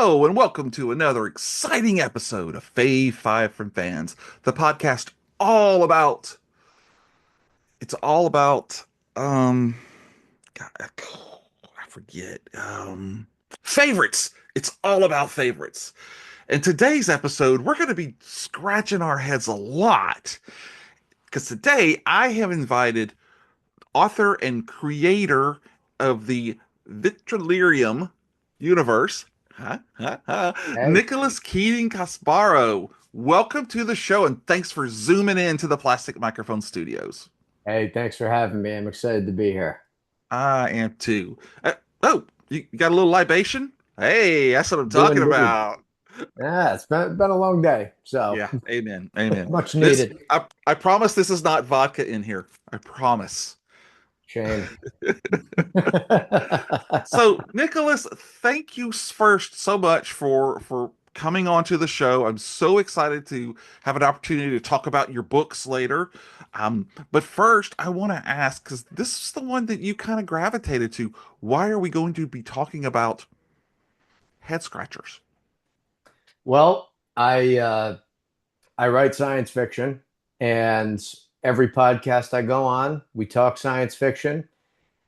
Hello and welcome to another exciting episode of Fave Five From Fans, the podcast all about it's all about God, I forget favorites. It's all about favorites. In today's episode, we're going to be scratching our heads a lot because today I have invited author and creator of the Vitrium universe, Hey, Nicholas Keating Casbarro. Welcome to the show, and thanks for zooming in to the Plastic Microphone Studios. hey, thanks for having me. I'm excited to be here. I am too. Oh, you got a little libation? Hey, that's what I'm Do talking indeed. about. Yeah, it's been a long day, so Yeah, amen, amen. much This, needed. I promise this is not vodka in here. I promise. Shame. So, Nicholas, thank you first so much for coming onto the show. I'm so excited to have an opportunity to talk about your books later. But first, I want to ask, because this is the one that you kind of gravitated to. Why are we going to be talking about head scratchers? Well, I write science fiction, and every podcast I go on, we talk science fiction,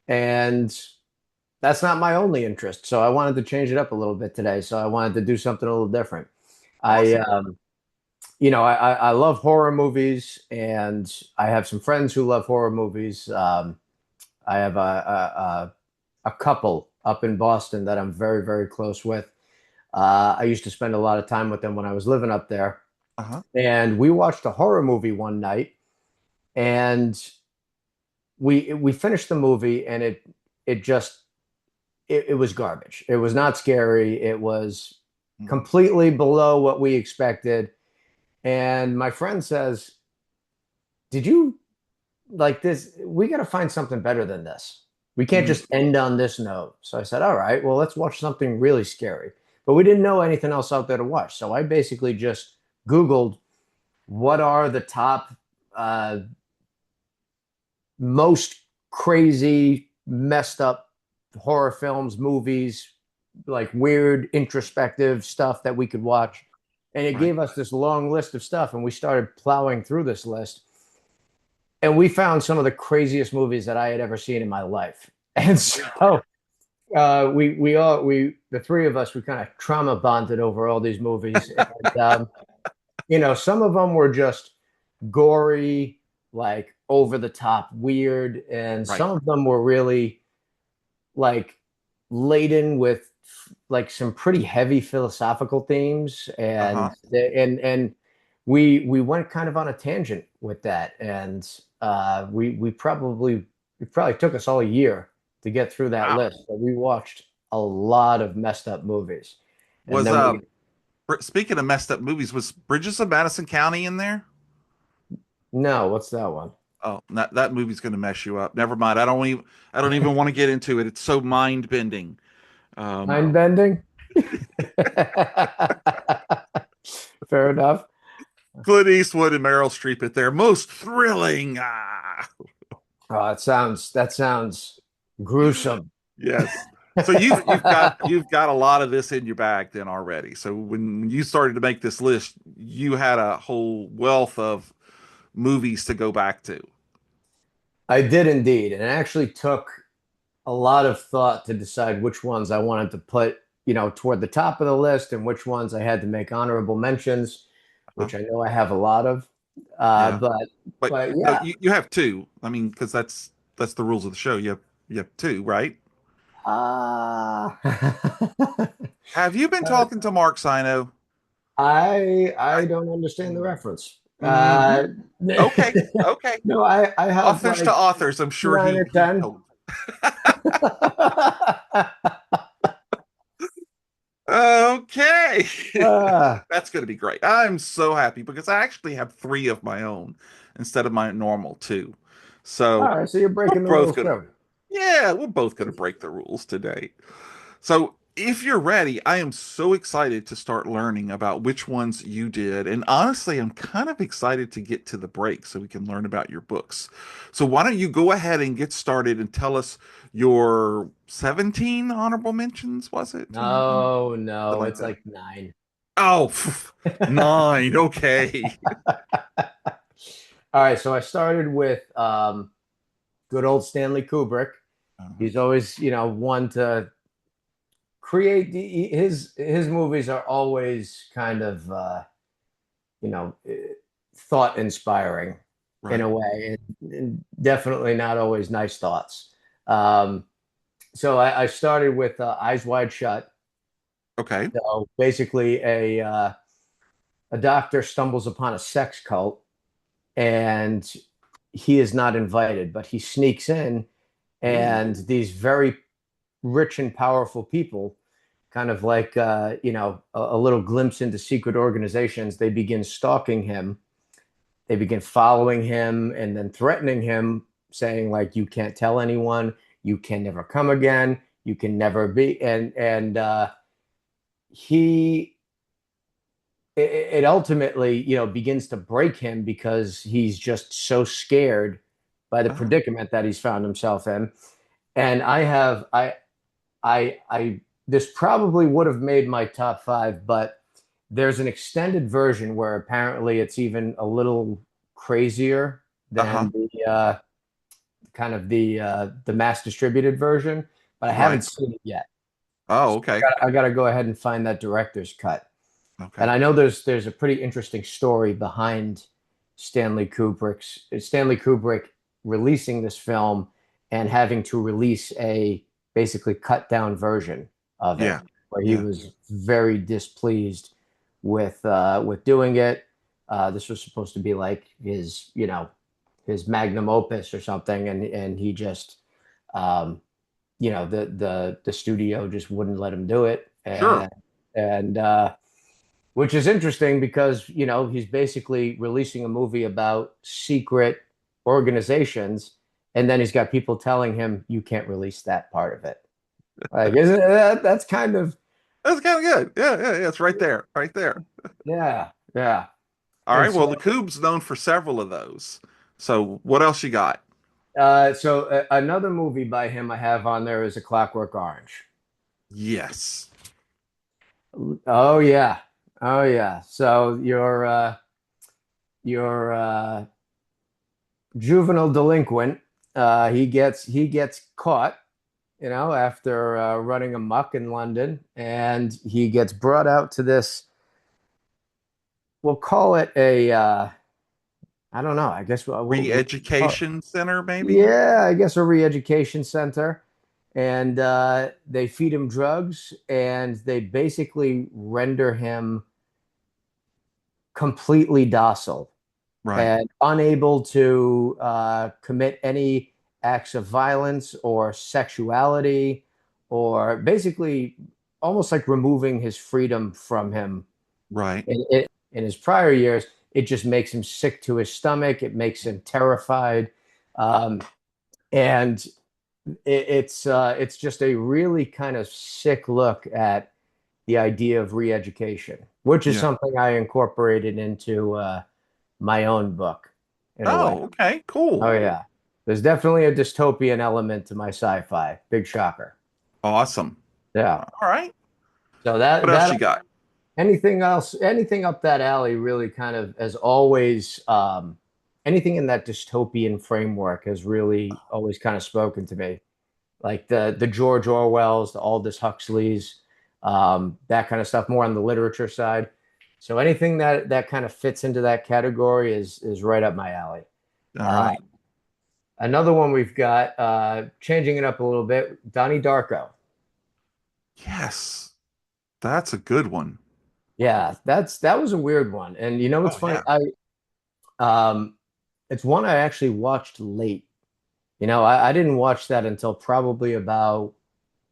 and that's not my only interest. So I wanted to change it up a little bit today. So I wanted to do something a little different. I Awesome. I love horror movies, and I have some friends who love horror movies. I have a couple up in Boston that I'm very, very close with. I used to spend a lot of time with them when I was living up there. Uh-huh. And we watched a horror movie one night, and we finished the movie, and it just it was garbage. It was not scary. It was Mhm. completely below what we expected. And my friend says, "Did you like this? We got to find something better than this. We can't Mhm. just end on this note." So I said, "All right, well, let's watch something really scary." But we didn't know anything else out there to watch. So I basically just Googled what are the top uh, most crazy, messed up horror films, movies, like weird, introspective stuff that we could watch. And it Right. gave us this long list of stuff. And we started plowing through this list. And we found some of the craziest movies that I had ever seen in my life. And so we the three of us we kind of trauma bonded over all these movies, and some of them were just gory, like over the top, weird, and Right. some of them were really like laden with like some pretty heavy philosophical themes, and Uh-huh. we went kind of on a tangent with that, and it probably took us all a year to get through that Wow. list, but we watched a lot of messed up movies, and Was then we speaking of messed up movies, was Bridges of Madison County in there? no, what's that one? Oh, that movie's going to mess you up. Never mind. I don't even want to get into it. It's so mind bending. Um, Mind bending. Fair enough. Clint Eastwood and Meryl Streep at their most thrilling. Oh, that sounds gruesome. Yes. So you've got a lot of this in your bag then already. So when you started to make this list, you had a whole wealth of movies to go back to. I did indeed, and it actually took a lot of thought to decide which ones I wanted to put, toward the top of the list and which ones I had to make honorable mentions, Huh? which I know I have a lot of. Uh, Yeah. but But but no, yeah, you have two. I mean, because that's the rules of the show. You have two, right? uh, Have you been talking to Mark Sino? I don't understand the reference. Mm-hmm. No, Okay, okay. I have Authors to like authors, I'm sure nine or he 10. told. Okay. Ah, That's going to be great. I'm so happy because I actually have three of my own instead of my normal two. all So right, so you're we're breaking the both rules gonna, too. yeah, we're both gonna break the rules today. So if you're ready, I am so excited to start learning about which ones you did. And honestly, I'm kind of excited to get to the break so we can learn about your books. So why don't you go ahead and get started and tell us your 17 honorable mentions, was it? Something No, no, like it's that. like nine. Oh, nine. Okay. All right, so I started with good old Stanley Kubrick. Uh, He's always, one to create his movies are always kind of you know, thought inspiring in a right. way, and definitely not always nice thoughts. Um, so I started with Eyes Wide Shut. Okay. So basically, a doctor stumbles upon a sex cult, and he is not invited, but he sneaks in, Ooh. and these very rich and powerful people, kind of like a little glimpse into secret organizations, they begin stalking him. They begin following him and then threatening him, saying like, "You can't tell anyone. You can never come again. You can never be." And he it ultimately begins to break him because he's just so scared by the Oh, predicament that he's found himself in. And I this probably would have made my top five, but there's an extended version where apparently it's even a little crazier uh-huh. than the kind of the mass distributed version, but I haven't Right. seen it yet. Oh, So okay. I gotta go ahead and find that director's cut. And Okay. I know there's a pretty interesting story behind Stanley Kubrick releasing this film and having to release a basically cut down version of it, Yeah. where he Yeah. was very displeased with doing it. This was supposed to be like his magnum opus or something, and he just um, the studio just wouldn't let him do it, Sure. and which is interesting because he's basically releasing a movie about secret organizations, and then he's got people telling him you can't release that part of it. Like, isn't that's kind of That's kind of good. Yeah, yeah, yeah. It's right there. Right there. yeah, yeah. All And right. so Well, the Coob's known for several of those. So what else you got? another movie by him I have on there is A Clockwork Orange. Yes. Oh yeah. Oh yeah. So your juvenile delinquent, he gets caught, after running amok in London, and he gets brought out to this. We'll call it a. I don't know. I guess we'll call it, Re-education center, maybe? yeah, I guess a re-education center, and they feed him drugs, and they basically render him completely docile Right. and unable to commit any acts of violence or sexuality, or basically almost like removing his freedom from him. Right. In his prior years, it just makes him sick to his stomach. It makes him terrified. Um, and it's just a really kind of sick look at the idea of re-education, which is Yeah. something I incorporated into my own book in a way. Oh, okay. Cool. Oh yeah. There's definitely a dystopian element to my sci-fi. Big shocker. Awesome. Yeah. All right. So What else you got? anything else, anything up that alley really kind of as always, anything in that dystopian framework has really always kind of spoken to me. Like the George Orwells, the Aldous Huxleys, that kind of stuff, more on the literature side. So anything that kind of fits into that category is right up my alley. All Uh, right. Another one we've got, changing it up a little bit, Donnie Darko. Yes. That's a good one. Yeah, that was a weird one. And you know what's Oh, funny? yeah. Um, it's one I actually watched late. I didn't watch that until probably about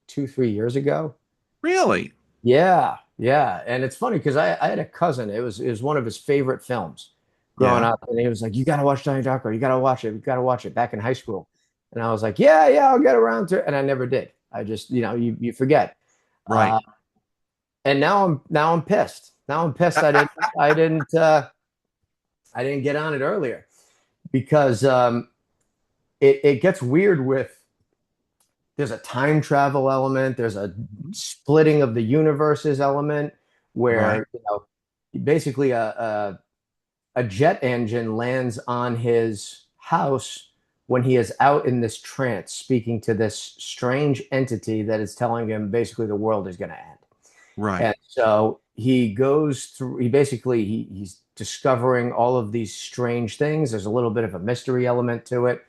2, 3 years ago. Really? Yeah, yeah. And it's funny because I had a cousin. It was one of his favorite films growing Yeah. up, and he was like, "You got to watch Donnie Darko. You got to watch it. You got to watch it." Back in high school, and I was like, "Yeah, yeah, I'll get around to it," and I never did. I just, you forget. Right. And now I'm pissed. Now I'm pissed. I didn't get on it earlier because it gets weird with there's a time travel element, there's a splitting of the universes element Right. where basically a jet engine lands on his house when he is out in this trance, speaking to this strange entity that is telling him basically the world is going to end. Right. And so he goes through, he's discovering all of these strange things. There's a little bit of a mystery element to it.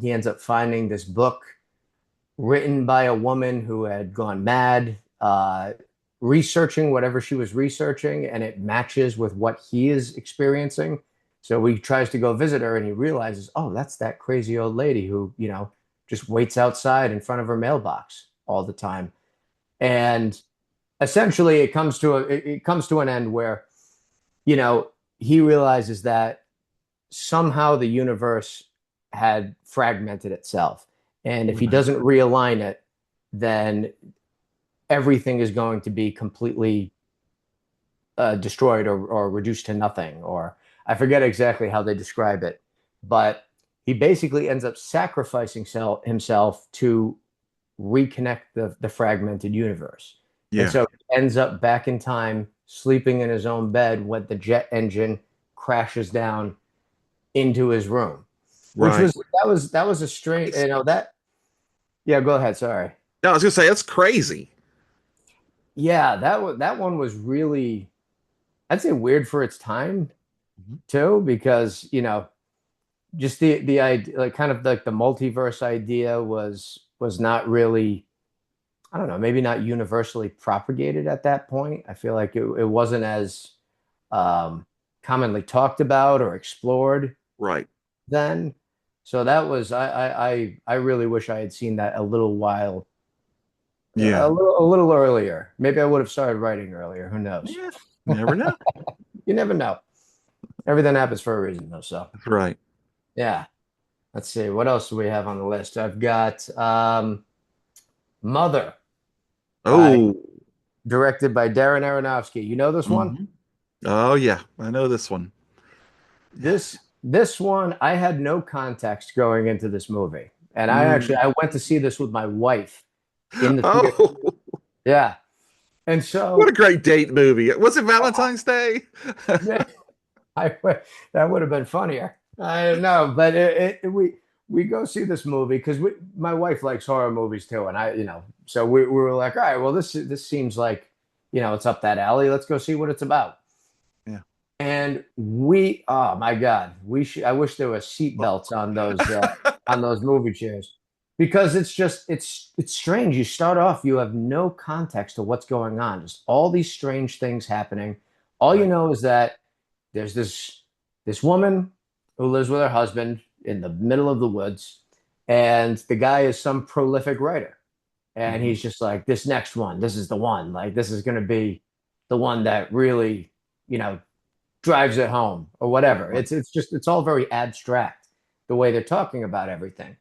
He ends up finding this book written by a woman who had gone mad, researching whatever she was researching, and it matches with what he is experiencing. So he tries to go visit her and he realizes, oh, that's that crazy old lady who, just waits outside in front of her mailbox all the time. And essentially it comes to an end where, you know, he realizes that somehow the universe had fragmented itself. And if he Right. doesn't realign it, then everything is going to be completely destroyed or reduced to nothing. Or I forget exactly how they describe it, but he basically ends up sacrificing himself to reconnect the fragmented universe. And Yeah. so he ends up back in time, sleeping in his own bed when the jet engine crashes down into his room, which Right. was a strange, that. Yeah, go ahead. Sorry. No, I was gonna say that's crazy. Yeah, that one was really, I'd say, weird for its time Mhm. too, because just the idea, like kind of like the multiverse idea was not really, I don't know, maybe not universally propagated at that point. I feel like it wasn't as um, commonly talked about or explored Right. then. So that was I really wish I had seen that a little while Yeah. a little earlier. Maybe I would have started writing earlier. Who knows? Yeah. Never know. You never know. Everything happens for a reason, though. So That's right. yeah. Let's see. What else do we have on the list? I've got Mother by Oh. directed by Darren Aronofsky. You know this one? Mhm. Oh yeah. I know this one. This one, I had no context going into this movie. And Mm. I went to see this with my wife in the theater. Oh, Yeah. And what a so great date movie. Was it Valentine's Day? I that would have been funnier. I don't know, but we go see this movie because my wife likes horror movies too, and so we were like, all right, well, this seems like it's up that alley. Let's go see what it's about. Yeah. And oh my God, I wish there were seat belts on those movie chairs because it's strange. You start off, you have no context to what's going on, just all these strange things happening. All you Right. know is that there's this woman who lives with her husband in the middle of the woods, and the guy is some prolific writer, and Mhm. he's just like, this next one, this is the one, like this is going to be the one that really, you know, drives it home or whatever. Right. It's all very abstract the way they're talking about everything.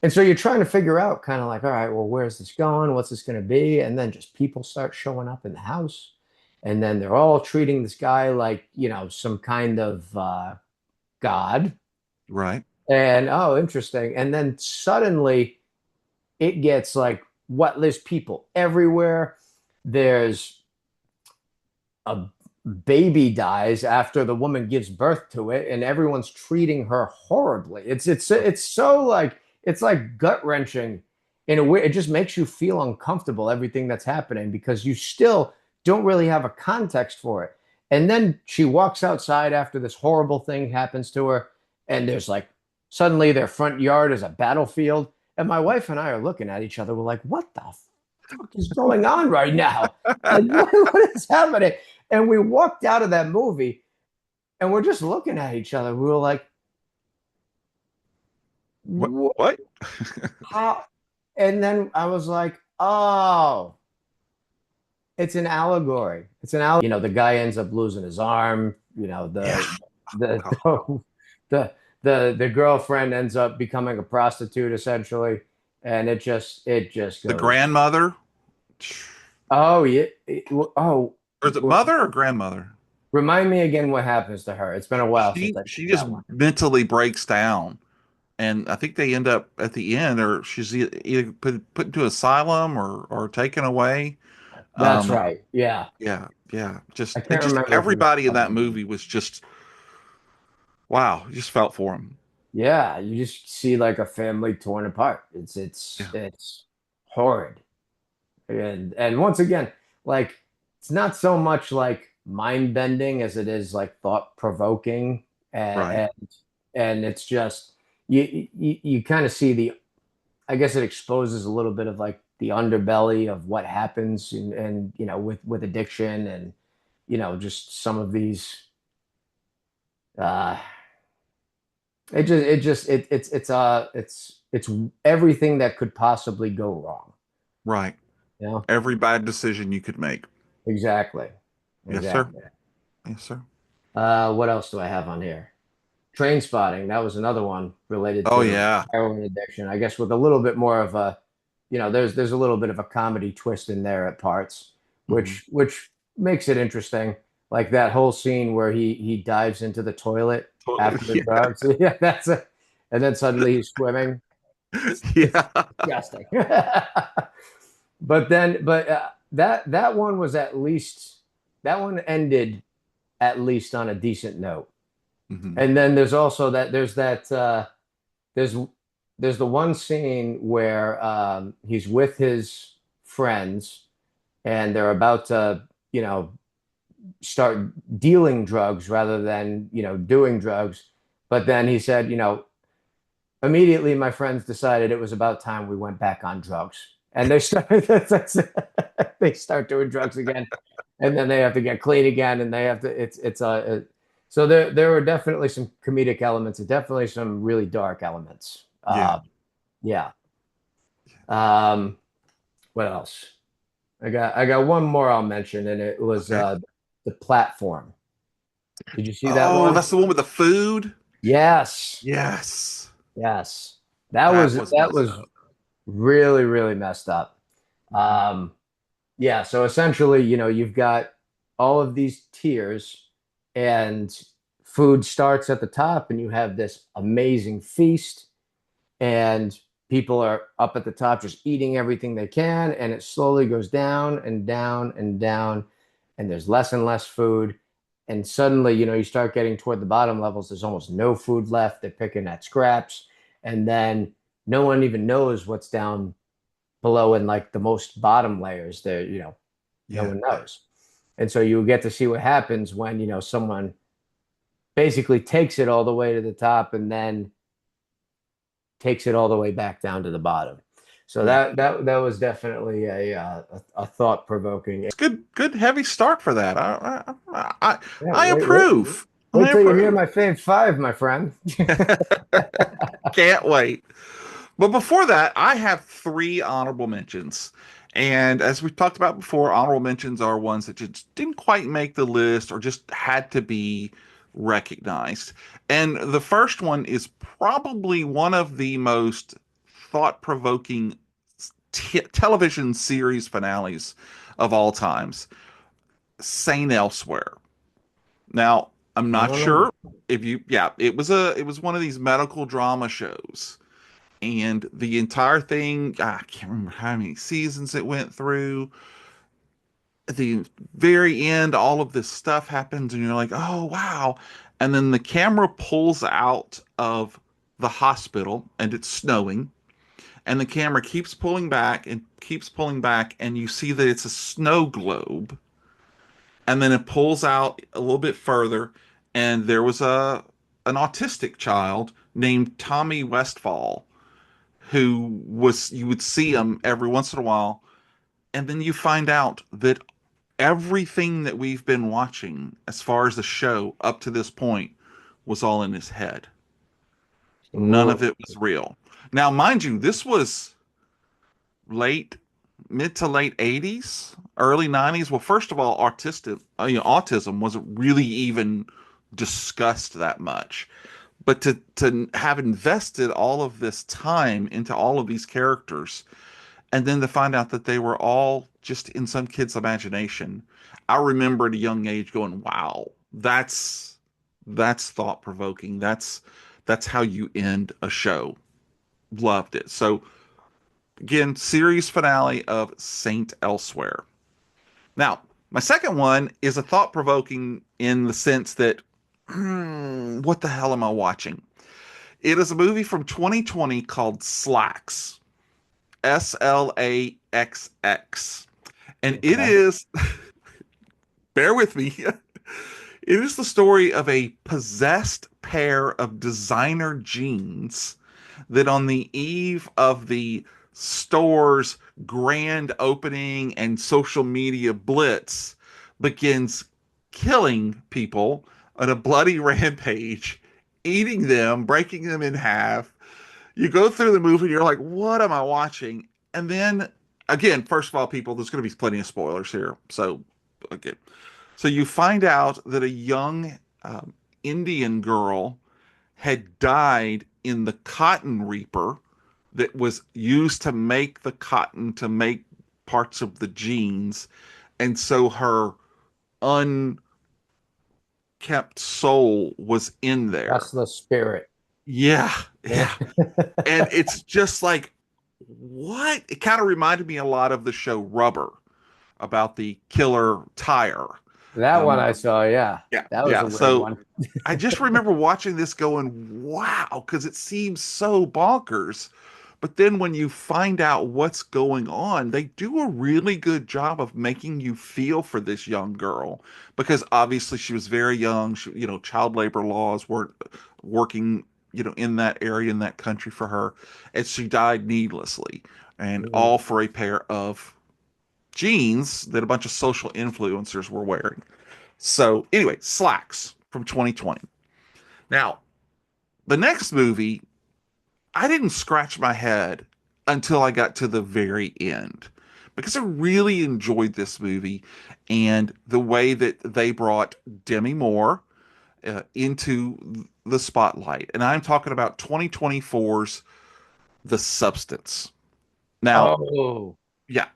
And so you're trying to figure out kind of like, all right, well, where's this going? What's this going to be? And then just people start showing up in the house. And then they're all treating this guy like, some kind of God. Right. And oh, interesting. And then suddenly it gets like, what? There's people everywhere. There's a baby dies after the woman gives birth to it, and everyone's treating her horribly. It's so like it's like gut wrenching in a way. It just makes you feel uncomfortable everything that's happening because you still don't really have a context for it. And then she walks outside after this horrible thing happens to her, and there's like suddenly their front yard is a battlefield. And my wife and I are looking at each other. We're like, what the fuck is going on right now? Like, what is happening? And we walked out of that movie and we're just looking at each other. We were like, What? what? What? How? And then I was like, oh, it's an allegory. It's an allegory. The guy ends up losing his arm. Yeah. The, Oh, the, the girlfriend ends up becoming a prostitute essentially. And it just the goes, grandmother. Oh yeah. Oh, Or is it w- mother or grandmother? remind me again what happens to her. It's been a while since I've She seen just that one. mentally breaks down, and I think they end up at the end, or she's either put into asylum or taken away. That's Um, right. Yeah. yeah, yeah. I Just can't just remember if it was. everybody in that movie was just wow. You just felt for him. Yeah, you just see like a family torn apart. Yeah, It's horrid. And once again, like it's not so much like mind bending as it is like thought provoking, right. and, and it's just you kind of see the. I guess it exposes a little bit of like the underbelly of what happens and with addiction and just some of these. Uh, it's everything that could possibly go wrong. Right. You know, Every bad decision you could make. exactly, Yes, sir. exactly. Yes, sir. What else do I have on here? Train spotting. That was another one related Oh to yeah. heroin addiction. I guess with a little bit more of a, there's a little bit of a comedy twist in there at parts, Hmm. which makes it interesting. Like that whole scene where he dives into the toilet Totally. after the drugs. Yeah, that's it. And then suddenly he's swimming. It's Yeah. disgusting. But that one was at least that one ended at least on a decent note. Hmm. And then there's there's the one scene where he's with his friends and they're about to start dealing drugs rather than doing drugs. But then he said, immediately my friends decided it was about time we went back on drugs, and they started they start doing drugs again, and then they have to get clean again, and they have to so there were definitely some comedic elements and definitely some really dark elements. Yeah. Yeah. um what else? I got one more I'll mention, and it was Okay. the platform. Did you see that Oh, one? that's the one with the food? Yes. Yes. Yes. that That was was that messed was up. really really messed up. Mhm. um Yeah, so essentially, you've got all of these tiers, and food starts at the top, and you have this amazing feast, and people are up at the top just eating everything they can, and it slowly goes down and down and down, and there's less and less food. And suddenly, you start getting toward the bottom levels, there's almost no food left. They're picking at scraps, and then no one even knows what's down below in like the most bottom layers there, no Yeah. one knows. And so you get to see what happens when, someone basically takes it all the way to the top and then takes it all the way back down to the bottom. So Yeah. that was definitely a thought provoking. It's good heavy start for that. Yeah, I wait, approve. wait I till you hear approve. my Fave Five, my friend. Can't wait. But before that, I have three honorable mentions. And as we've talked about before, honorable mentions are ones that just didn't quite make the list or just had to be recognized. And the first one is probably one of the most thought-provoking television series finales of all times, Sane Elsewhere. Now, I'm I not don't know. sure if you, yeah, it was one of these medical drama shows, and the entire thing, I can't remember how many seasons it went through. At the very end, all of this stuff happens, and you're like, oh, wow. And then the camera pulls out of the hospital, and it's snowing, and the camera keeps pulling back and keeps pulling back, and you see that it's a snow globe, and then it pulls out a little bit further, and there was an autistic child named Tommy Westfall who was you would see him every once in a while, and then you find out that everything that we've been watching as far as the show up to this point was all in his head. None of Ooh. it was real. Now, mind you, this was late mid to late 80s, early 90s. Well, first of all, autism wasn't really even discussed that much. But to have invested all of this time into all of these characters and then to find out that they were all just in some kid's imagination. I remember at a young age going, "Wow, that's thought provoking. That's how you end a show." Loved it. So again, series finale of Saint Elsewhere. Now, my second one is a thought provoking in the sense that, what the hell am I watching? It is a movie from 2020 called Slacks. Slaxx. And it Okay. is, bear with me, it is the story of a possessed pair of designer jeans that on the eve of the store's grand opening and social media blitz begins killing people on a bloody rampage, eating them, breaking them in half. You go through the movie, you're like, what am I watching? And then, again, first of all, people, there's going to be plenty of spoilers here. So, again, so you find out that a young Indian girl had died in the cotton reaper that was used to make the cotton to make parts of the jeans. And so her unkept soul was in there. That's the spirit. Yeah, Yeah. yeah. And it's just like, what? It kind of reminded me a lot of the show Rubber about the killer tire. That one I Um, saw, yeah. yeah, That was yeah. a weird So one. I just remember watching this going, wow, because it seems so bonkers. But then when you find out what's going on, they do a really good job of making you feel for this young girl because obviously she was very young. She, child labor laws weren't working, in that area, in that country for her. And she died needlessly and all Mhm. for a pair of jeans that a bunch of social influencers were wearing. So, anyway, Slacks from 2020. Now, the next movie, I didn't scratch my head until I got to the very end because I really enjoyed this movie and the way that they brought Demi Moore into the spotlight. And I'm talking about 2024's The Substance. Now, Oh, yeah.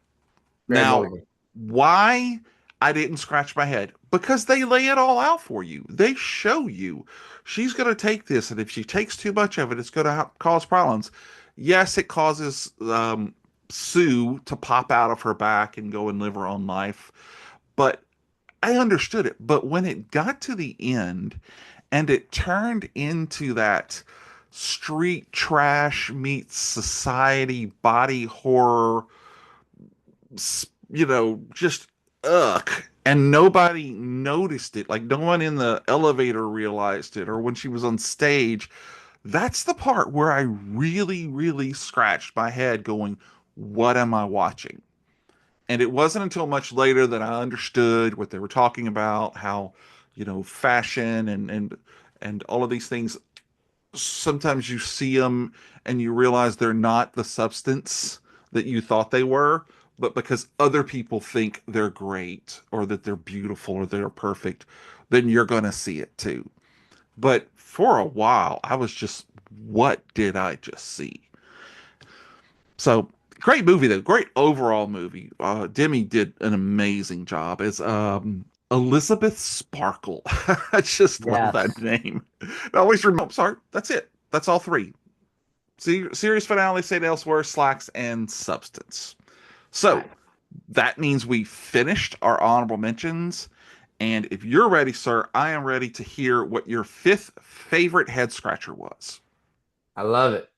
great Now, movie. why I didn't scratch my head? Because they lay it all out for you. They show you she's going to take this, and if she takes too much of it, it's going to cause problems. Yes, it causes Sue to pop out of her back and go and live her own life, but I understood it. But when it got to the end and it turned into that street trash meets society body horror, just ugh. And nobody noticed it. Like no one in the elevator realized it, or when she was on stage. That's the part where I really, really scratched my head going, what am I watching? And it wasn't until much later that I understood what they were talking about, how, fashion and all of these things. Sometimes you see them and you realize they're not the substance that you thought they were, but because other people think they're great or that they're beautiful or they're perfect, then you're going to see it too. But for a while, I was just, what did I just see? So great movie though, great overall movie. Demi did an amazing job as Elizabeth Sparkle. I just love that Yes. name. I always remember. Oh, sorry, that's it. That's all three. Series finale, Say Elsewhere, Slacks, and Substance. So Nice. that means we finished our honorable mentions. And if you're ready, sir, I am ready to hear what your fifth favorite head scratcher was. I love it.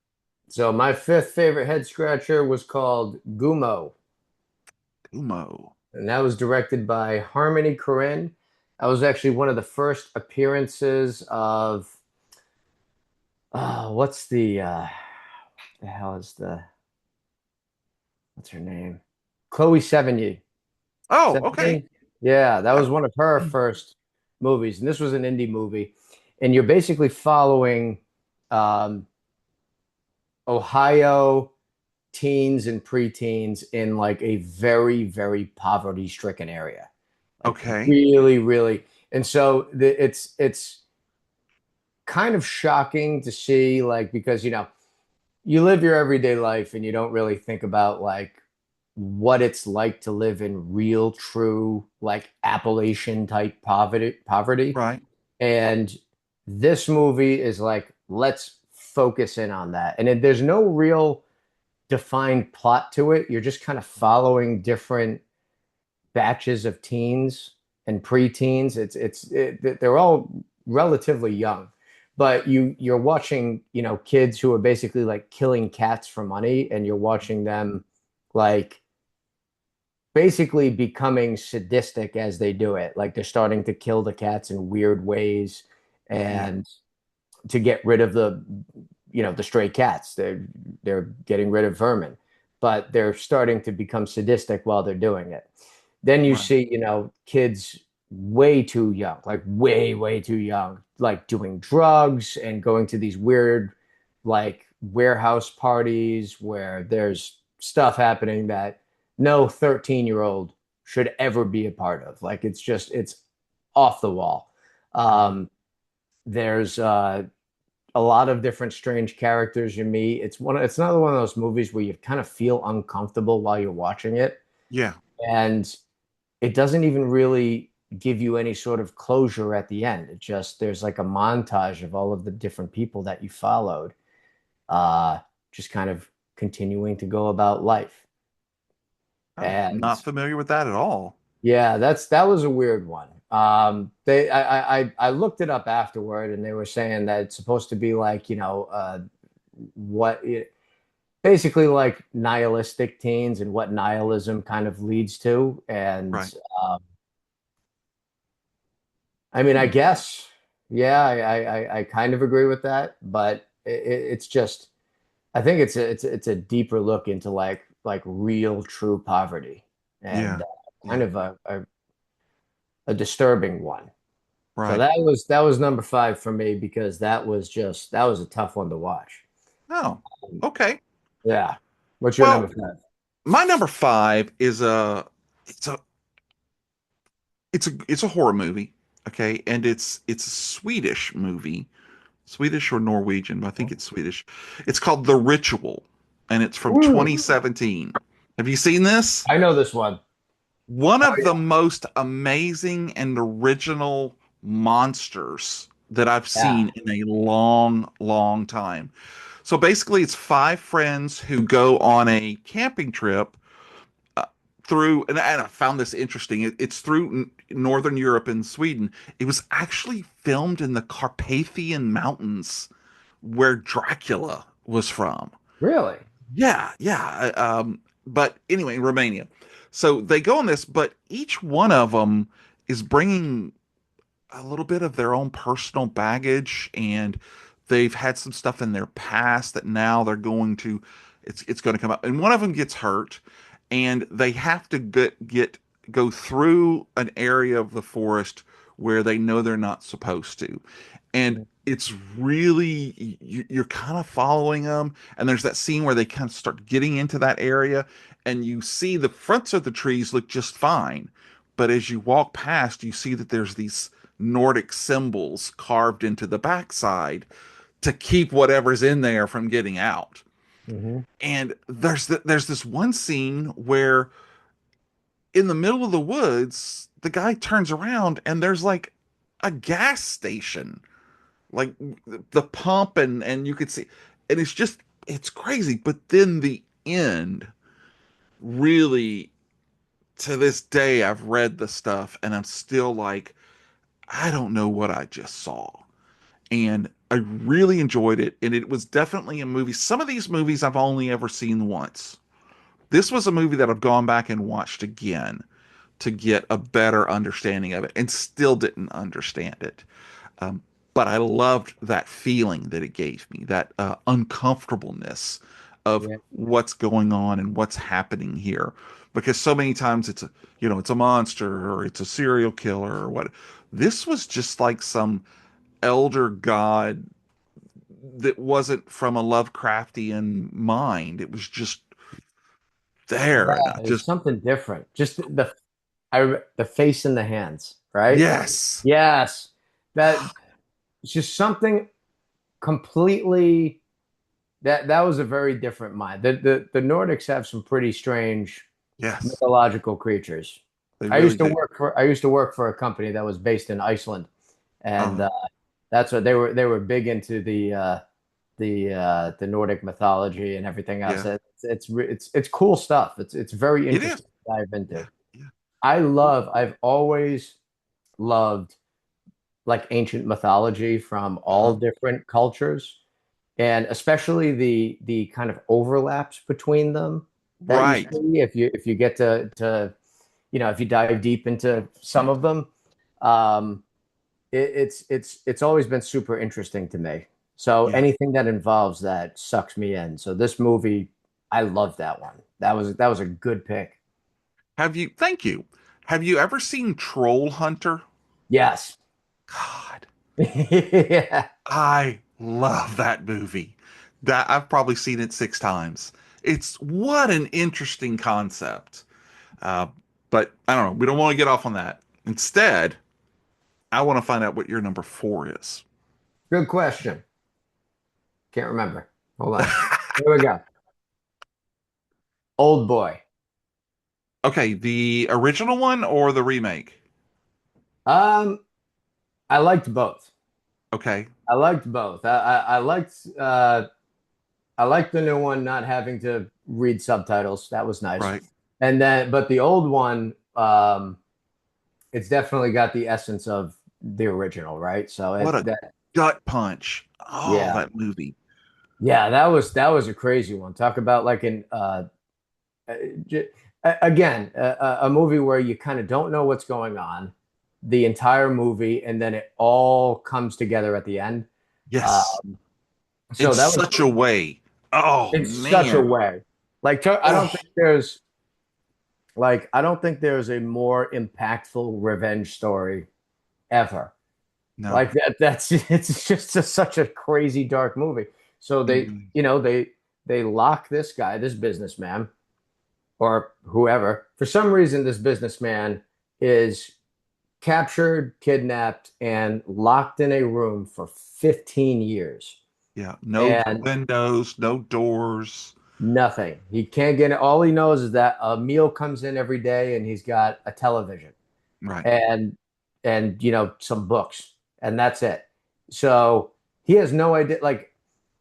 So my fifth favorite head scratcher was called Gumo, Umo. and that was directed by Harmony Korine. That was actually one of the first appearances of what's the hell is the what's her name? Chloe Sevigny. Oh, okay. Sevigny? Yeah, that Yeah. was one of her first movies, and this was an indie movie. And you're basically following um, Ohio teens and preteens in like a very, very poverty-stricken area. Like Okay. really, really. And so it's kind of shocking to see like because you live your everyday life and you don't really think about like what it's like to live in real, true, like Appalachian type poverty. Right. And this movie is like, let's focus in on that. And there's no real defined plot to it. You're just kind of following different batches of teens and preteens. They're all relatively young, but you're watching, kids who are basically like killing cats for money, and you're watching them like basically becoming sadistic as they do it. Like they're starting to kill the cats in weird ways Yeah. and to get rid of the stray cats. They're getting rid of vermin, but they're starting to become sadistic while they're doing it. Then you Right. see, kids way too young, like way, way too young, like doing drugs and going to these weird, like warehouse parties where there's stuff happening that no 13-year-old should ever be a part of. Like it's off the wall. There's a lot of different strange characters you meet. It's another one of those movies where you kind of feel uncomfortable while you're watching it. Yeah. And it doesn't even really give you any sort of closure at the end. It just there's like a montage of all of the different people that you followed, uh, just kind of continuing to go about life. I'm And not familiar with that at all. yeah, that was a weird one. I looked it up afterward, and they were saying that it's supposed to be like, what it, basically like nihilistic teens and what nihilism kind of leads to. And Right. um, I mean, I Hmm. guess, yeah, I kind of agree with that, but it's just, I think it's a deeper look into like real true poverty, and Yeah. kind Yeah. of a disturbing one. So Right. that was number five for me because that was a tough one to watch. Oh, okay. Yeah. What's your number Well, five? my number five is it's a it's a horror movie. Okay, and it's a Swedish movie, Swedish or Norwegian, but I think it's Swedish. It's called The Ritual, and it's from Ooh, 2017. Have you seen this? I know this one. One Oh of the yeah. most amazing and original monsters that I've Yeah. seen in a long, long time. So basically, it's five friends who go on a camping trip uh, through, and I found this interesting. It's through Northern Europe and Sweden. It was actually filmed in the Carpathian Mountains where Dracula was from. Really? Yeah, yeah. But anyway, Romania. So they go on this, but each one of them is bringing a little bit of their own personal baggage, and they've had some stuff in their past that now they're going to, it's going to come up. And one of them gets hurt, and they have to go through an area of the forest where they know they're not supposed to, and it's really you're kind of following them, and there's that scene where they kind of start getting into that area, and you see the fronts of the trees look just fine, but as you walk past you see that there's these Nordic symbols carved into the backside to keep whatever's in there from getting out. Hmm. And there's this one scene where in the middle of the woods the guy turns around and there's like a gas station, like the pump, and you could see, and it's crazy. But then the end really, to this day I've read the stuff and I'm still like, I don't know what I just saw. And I really enjoyed it, and it was definitely a movie. Some of these movies I've only ever seen once. This was a movie that I've gone back and watched again to get a better understanding of it, and still didn't understand it. Um, but I loved that feeling that it gave me, that uncomfortableness of Yeah. what's going on and what's happening here. Because so many times it's a monster or it's a serial killer or what. This was just like some elder god that wasn't from a Lovecraftian mind. It was just Yeah, there, and I it's just something different. Just the face and the hands, right? yes, Yes. That it's just something completely that was a very different mind. The Nordics have some pretty strange. Yes, mythological creatures. they really do. I used to work for a company that was based in Iceland, and Uh, that's what they were big into the Nordic mythology and everything else. yeah, It's cool stuff. It's very it is. interesting to dive into. Yeah, yeah. I've always loved like ancient mythology from all Uh-huh. different cultures, and especially the kind of overlaps between them that you Right. see if you get to if you dive deep into some of them. Um, it's always been super interesting to me. So Yeah. anything that involves that sucks me in. So this movie, I love that one. That was a good pick. Thank you. Have you ever seen Troll Hunter? Yes. God, Yeah. I love that movie. That I've probably seen it 6 times. It's what an interesting concept. Uh, but I don't know. We don't want to get off on that. Instead, I want to find out what your number four is. Good question. Can't remember. Hold on. Here we go. Old boy. Okay, the original one or the remake? Um, I liked both. Okay, I liked both. I liked the new one not having to read subtitles. That was nice. right. And then, but the old one, it's definitely got the essence of the original, right? So What it a that gut punch. Oh, yeah. that movie. Yeah, that was a crazy one. Talk about like an uh, j- again, a movie where you kind of don't know what's going on the entire movie, and then it all comes together at the end. Yes, Um, in so that was such a way. Oh, in such a man. way. Like Oh, I don't think there's a more impactful revenge story ever. no. Like that's it's just such a crazy dark movie. So It really- they lock this guy, this businessman, or whoever. For some reason, this businessman is captured, kidnapped, and locked in a room for 15 years. Yeah, no And windows, no doors. nothing. He can't get it. All he knows is that a meal comes in every day and he's got a television Right. and some books, and that's it. So he has no idea. Like,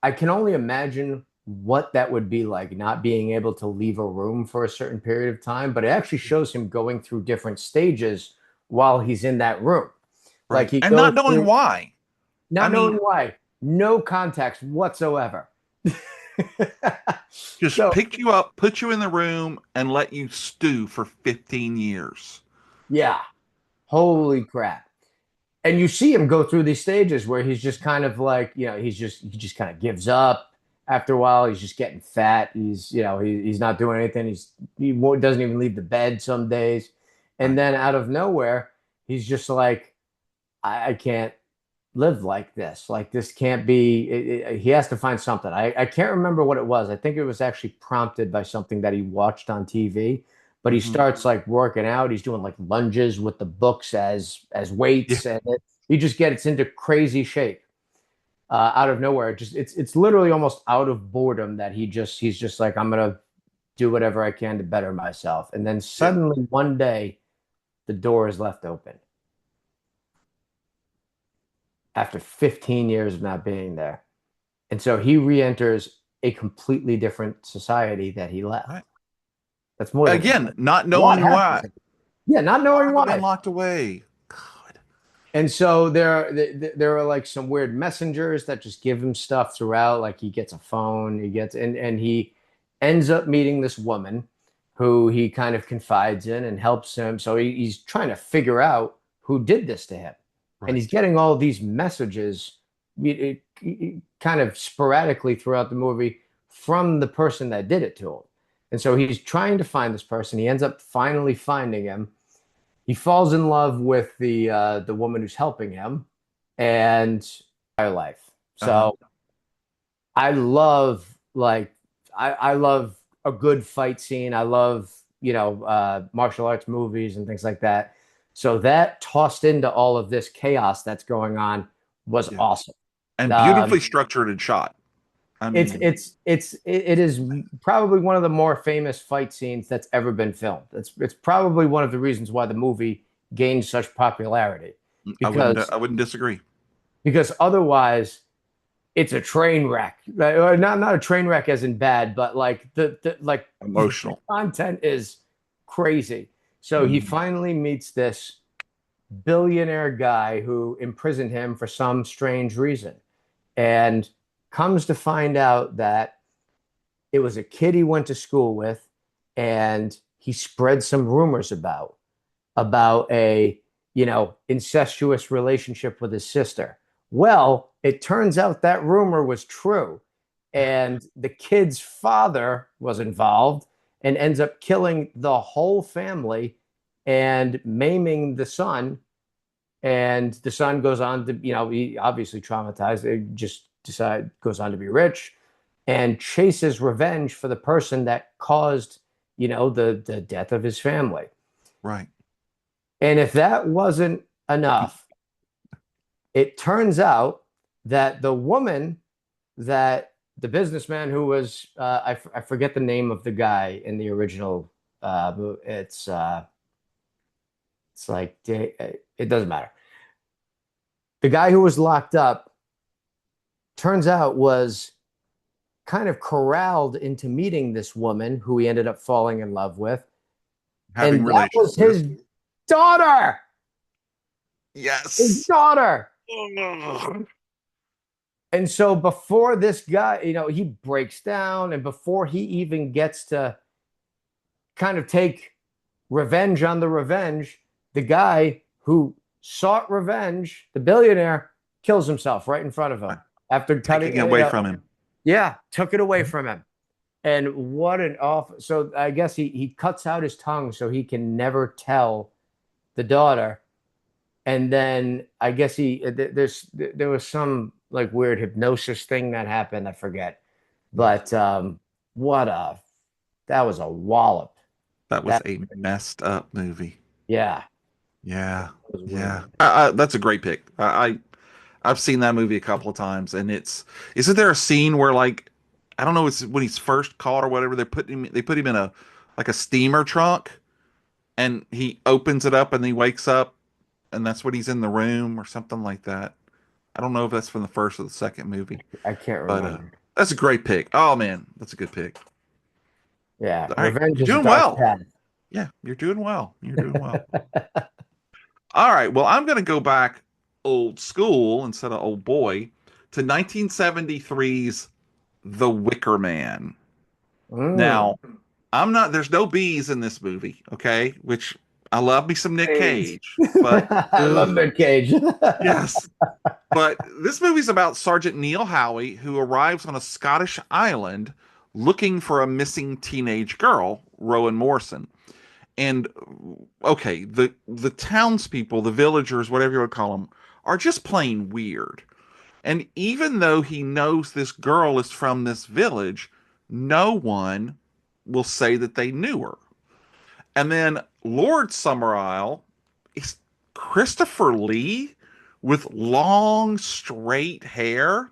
I can only imagine what that would be like, not being able to leave a room for a certain period of time, but it actually shows him going through different stages while he's in that room. Like Right. he And goes not knowing through, why. I not knowing mean, why, no context whatsoever. just So pick you up, put you in the room, and let you stew for 15 years. yeah, holy crap. And you see him go through these stages where he's just kind of like, he just kind of gives up after a while. He's just getting fat. He's not doing anything. Doesn't even leave the bed some days. And Right. then out of nowhere, he's just like, I can't live like this. Like this can't be. He has to find something. I can't remember what it was. I think it was actually prompted by something that he watched on TV. But he Hmm. starts like working out. He's doing like lunges with the books as Yeah. weights, and he just gets into crazy shape out of nowhere. It's literally almost out of boredom that he's just like, I'm gonna do whatever I can to better myself. And then Yeah. suddenly one day the door is left open after 15 years of not being there. And so he re-enters a completely different society that he left. Right. That's more than Again, not a lot knowing happens. why. Yeah, not Why knowing have I been why. locked away? God. And so there are like some weird messengers that just give him stuff throughout. Like he gets a phone, and he ends up meeting this woman who he kind of confides in and helps him. So he's trying to figure out who did this to him, and he's Right. getting all these messages, kind of sporadically throughout the movie from the person that did it to him. And so he's trying to find this person. He ends up finally finding him. He falls in love with the woman who's helping him and their life. Uh-huh. So I love I love a good fight scene. I love, martial arts movies and things like that. So that tossed into all of this chaos that's going on was Yeah. awesome. And Um, beautifully structured and shot. I mean, It is probably one of the more famous fight scenes that's ever been filmed. It's probably one of the reasons why the movie gained such popularity because I wouldn't disagree. otherwise it's a train wreck. Not a train wreck as in bad, but like the Emotional. content is crazy. So he Mhm. finally meets this billionaire guy who imprisoned him for some strange reason, and comes to find out that it was a kid he went to school with, and he spread some rumors about a incestuous relationship with his sister. Well, it turns out that rumor was true, and the kid's father was involved and ends up killing the whole family and maiming the son. And the son goes on to, he obviously traumatized. It just goes on to be rich and chases revenge for the person that caused, the death of his family. Right. And if that wasn't enough, it turns out that the woman that the businessman who was, I forget the name of the guy in the original, it's like, it doesn't matter. The guy who was locked up turns out was kind of corralled into meeting this woman who he ended up falling in love with. Having And that relations was with. his daughter. His Yes. daughter. Ugh. And so before this guy, he breaks down, and before he even gets to kind of take revenge on the revenge, the guy who sought revenge, the billionaire, kills himself right in front of him after cutting, Taking it away from him. yeah, took it away from him. And what an awful. So I guess he cuts out his tongue so he can never tell the daughter. And then I guess there was some like weird hypnosis thing that happened. I forget. But what a that was a wallop. That was That a messed up movie. Yeah, Yeah. that was Yeah. weird. That's a great pick. I've seen that movie a couple of times, and isn't there a scene where like I don't know, it's when he's first caught or whatever, they put him in a like a steamer trunk, and he opens it up and he wakes up, and that's when he's in the room or something like that. I don't know if that's from the first or the second movie, I can't but remember. that's a great pick. Oh man, that's a good pick. Yeah, All right, revenge you're is a doing dark well. path. Yeah, you're doing well. You're doing well. All right, well, I'm going to go back old school instead of old boy to 1973's The Wicker Man. Mm. Now, there's no bees in this movie, okay? Which I love me some Nick Cage. Cage, but I love ugh, Nick Cage. yes. But this movie's about Sergeant Neil Howie, who arrives on a Scottish island looking for a missing teenage girl, Rowan Morrison. And okay, the townspeople, the villagers, whatever you would call them, are just plain weird. And even though he knows this girl is from this village, no one will say that they knew her. And then Lord Summerisle is Christopher Lee with long, straight hair.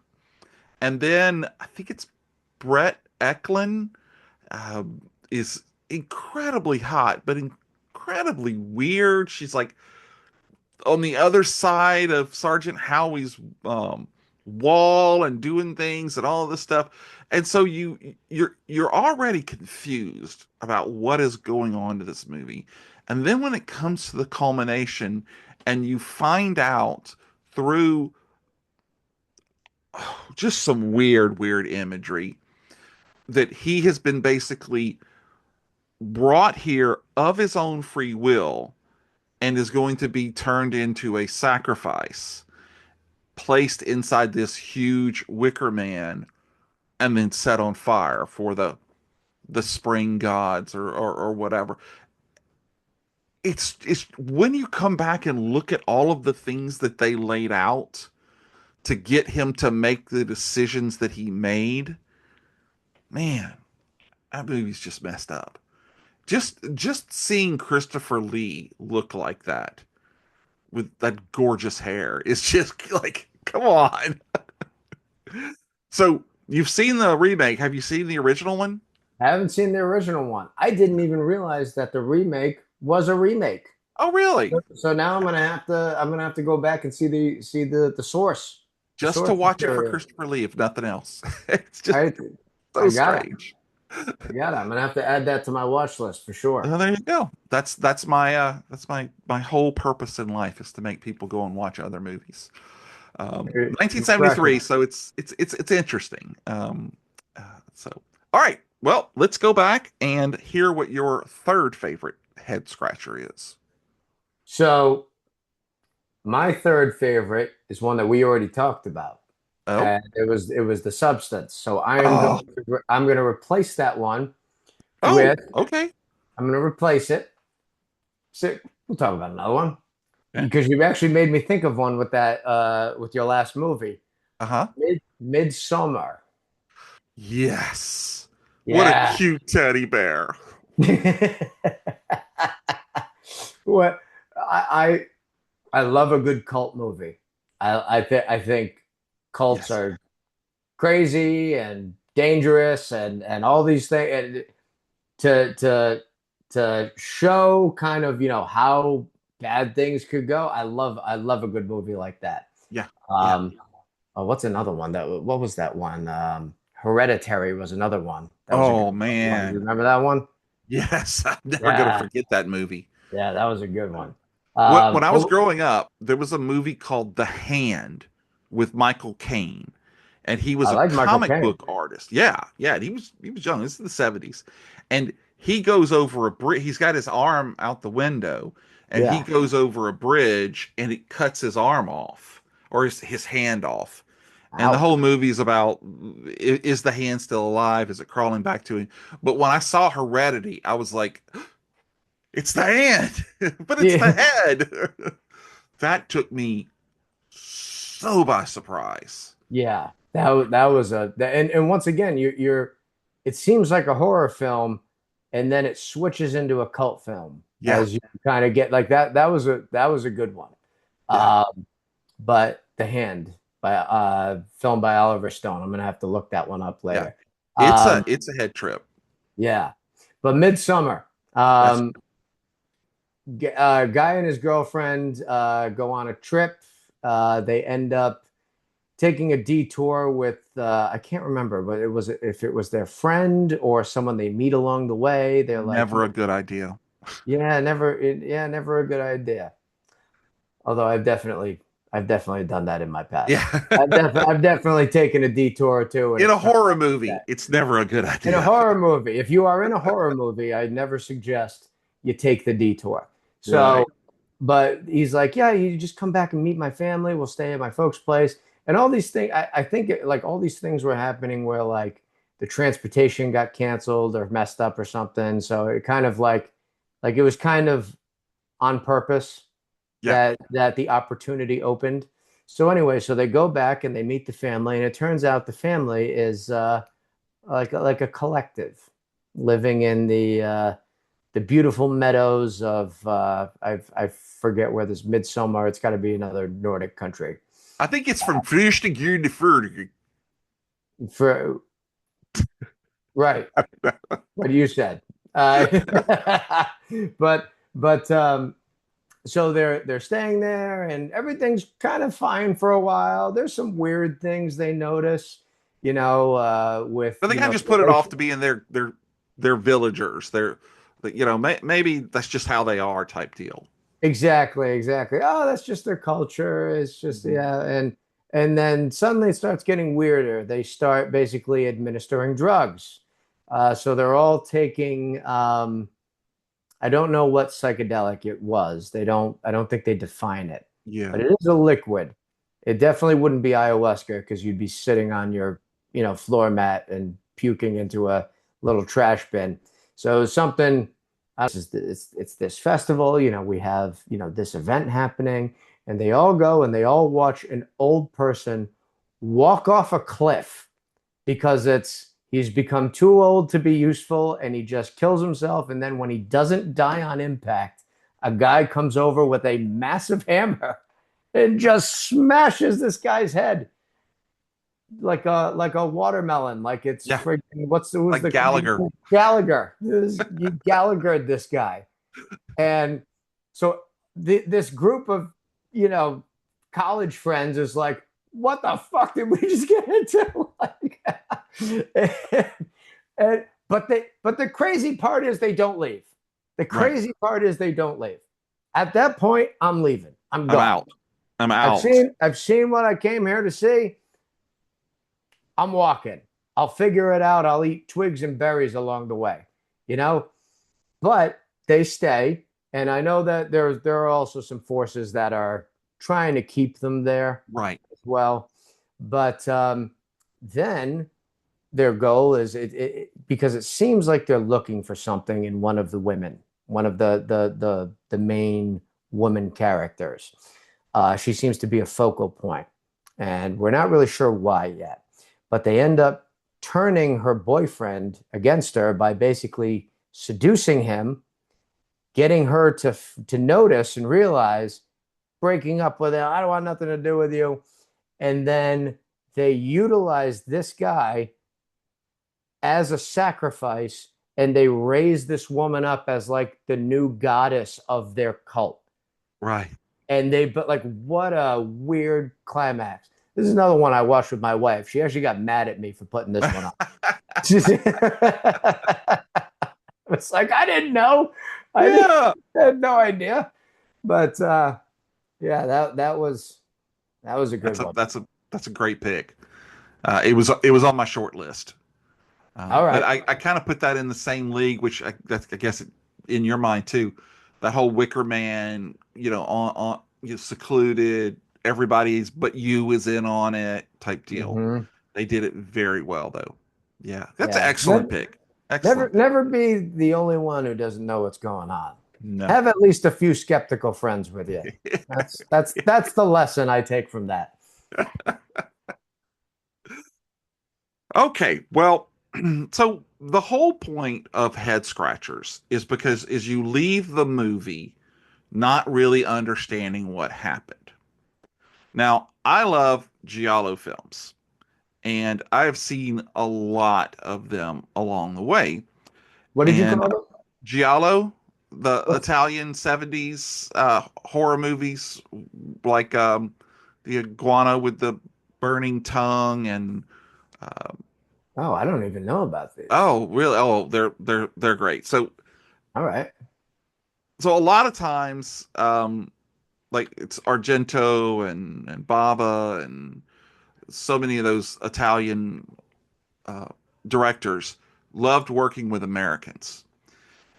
And then I think it's Brett Eklund uh, is incredibly hot, but incredibly weird. She's like on the other side of Sergeant Howie's wall and doing things and all of this stuff. And so you're already confused about what is going on to this movie. And then when it comes to the culmination and you find out through just some weird imagery that he has been basically brought here of his own free will and is going to be turned into a sacrifice placed inside this huge wicker man and then set on fire for the spring gods or whatever. It's when you come back and look at all of the things that they laid out to get him to make the decisions that he made, man, that movie's just messed up. Just seeing Christopher Lee look like that with that gorgeous hair is just like, come on. So You've seen the remake. Have you seen the original one? I haven't seen the original one. I didn't even realize that the remake was a remake. Oh, really? So now I'm gonna have to go back and see the source, the Just to source watch it for material. Christopher Lee, if nothing else. It's just I so I got it. strange. I got it. I'm gonna have to add that to my watch list for sure. There you go. That's my whole purpose in life is to make people go and watch other movies. Refreshing. 1973, so it's interesting. So all right, well, let's go back and hear what your third favorite head scratcher is. So my third favorite is one that we already talked about, Oh, and it was the substance. So oh, I'm going to replace that one oh, with okay. I'm going to replace it. So we'll talk about another one Okay. because you actually made me think of one with that with your last movie, Uh-huh. Midsummer. Yes. What a Yeah. cute teddy bear. What I I love a good cult movie. I think cults Yes. are crazy and dangerous and all these things and to show kind of how bad things could go. I love a good movie like that. Yeah. Yeah. Um, what's another one what was that one? Hereditary was another one. That was a good Oh one. You man. remember that one? Yes. I'm never gonna Yeah, forget that movie. yeah, that was a good one. When I was Well, growing up, there was a movie called The Hand with Michael Caine, and he I was a like Michael comic Caine. book artist. Yeah, yeah, and he was young. This is the 70s. And he goes over a bridge. He's got his arm out the window, and he Yeah. goes over a bridge and it cuts his arm off or his hand off. And the Ouch. whole movie is about is the hand still alive? Is it crawling back to him? But when I saw Heredity, I was like, it's the hand, but it's the Yeah. head. That took me so by surprise. Yeah. That was and once again you're it seems like a horror film and then it switches into a cult film Yeah, as you kind of get like that was a good one. yeah. Um, but The Hand by film by Oliver Stone. I'm gonna have to look that one up Yeah. later. It's a Um, it's a head trip. yeah. But Midsummer. Yes. Guy and his girlfriend go on a trip. They end up taking a detour with I can't remember, but it was if it was their friend or someone they meet along the way. They're like, Never a good idea. yeah, never a good idea. Although I've definitely done that in my past. Yeah. I've definitely taken a detour or two, and In it's a turned horror out movie, that. it's never a good In a idea. horror movie, if you are in a horror movie, I never suggest you take the detour. So, Right. but he's like, yeah, you just come back and meet my family. We'll stay at my folks' place. And all these things, I think like all these things were happening where like the transportation got canceled or messed up or something. So it kind of like it was kind of on purpose Yeah. that the opportunity opened. So anyway, so they go back and they meet the family, and it turns out the family is like a collective living in the beautiful meadows of I forget where this midsummer. It's got to be another Nordic country. I think it's from first degree to third. For right, what you said. But so they're staying there and everything's kind of fine for a while. There's some weird things they notice, with But they kind of just the put it off racial. to being their villagers. Maybe that's just how they are type deal. Exactly, exactly. Oh, that's just their culture. It's just Mhm. yeah, and then suddenly it starts getting weirder. They start basically administering drugs. So they're all taking I don't know what psychedelic it was. I don't think they define it, Yeah. but it is a liquid. It definitely wouldn't be ayahuasca because you'd be sitting on your, floor mat and puking into a little trash bin. So something, it's this festival, we have, this event happening, and they all go and they all watch an old person walk off a cliff because he's become too old to be useful and he just kills himself. And then when he doesn't die on impact, a guy comes over with a massive hammer and just smashes this guy's head. like a watermelon, like it's Yeah, freaking who's like the comedian? Gallagher. Gallagher. You Gallaghered this guy. And so this group of, you know, college friends is like, what the fuck did we just get into? Like, and, but the crazy part is they don't leave. The Right. crazy part is they don't leave. At that point, I'm leaving. I'm I'm gone. out. I'm out. I've seen what I came here to see. I'm walking. I'll figure it out. I'll eat twigs and berries along the way, you know? But they stay. And I know that there are also some forces that are trying to keep them there Right. as well. But then their goal is because it seems like they're looking for something in one of the women, one of the main woman characters. She seems to be a focal point, and we're not really sure why yet. But they end up turning her boyfriend against her by basically seducing him, getting her to notice and realize, breaking up with him. I don't want nothing to do with you. And then they utilize this guy as a sacrifice, and they raise this woman up as like the new goddess of their cult. Right. And they, but like, what a weird climax. This is another one I watched with my wife. She actually got mad at me for putting this one on. It's like, I didn't know. Yeah. I had no idea. But yeah, that was a good That's a one. that's a that's a great pick. It was on my short list. All But right. I kind of put that in the same league, which I guess in your mind too. That whole Wicker Man, secluded, everybody's but you is in on it type deal. Hmm. They did it very well though. Yeah, that's an Yeah. excellent pick. Never Excellent pick. never be the only one who doesn't know what's going on. No. Have at least a few skeptical friends with you. That's the lesson I take from that. Okay, well, so the whole point of head scratchers is because is you leave the movie not really understanding what happened. Now, I love giallo films, and I've seen a lot of them along the way. What did you And call giallo, the it? Italian 70s horror movies, like the iguana with the burning tongue and Oh, I don't even know about these. oh, really? Oh, they're great. All right. So a lot of times, like it's Argento and Bava and so many of those Italian uh, directors loved working with Americans,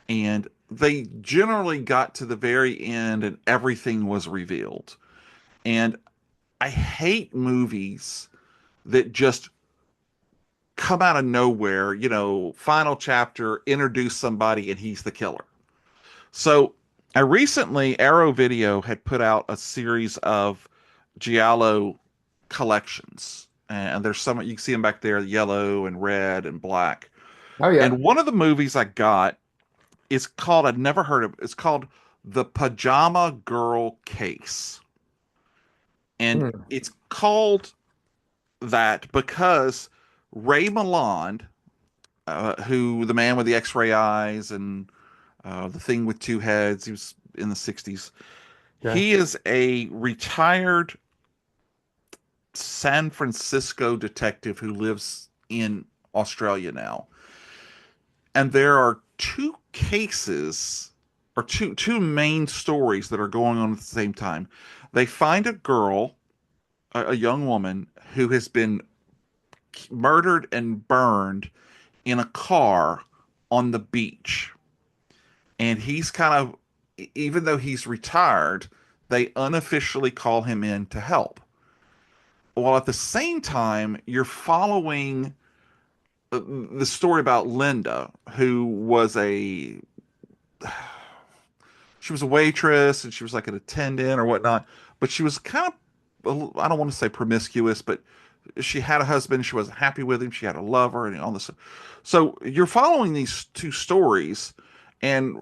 and they generally got to the very end and everything was revealed. And I hate movies that just come out of nowhere, final chapter, introduce somebody and he's the killer. So I recently, Arrow Video had put out a series of Giallo collections. And there's some, you can see them back there, yellow and red and black. Oh yeah. And one of the movies I got is called, I'd never heard of, it's called The Pajama Girl Case. And Hmm. it's called that because Ray Milland, who the man with the X-ray eyes and the thing with two heads, he was in the 60s. Okay. He is a retired San Francisco detective who lives in Australia now. And there are two cases or two main stories that are going on at the same time. They find a girl, a young woman who has been murdered and burned in a car on the beach. And he's kind of, even though he's retired, they unofficially call him in to help. While at the same time, you're following the story about Linda, who was she was a waitress and she was like an attendant or whatnot, but she was kind of, I don't want to say promiscuous, but she had a husband, she wasn't happy with him, she had a lover and all this. So you're following these two stories, and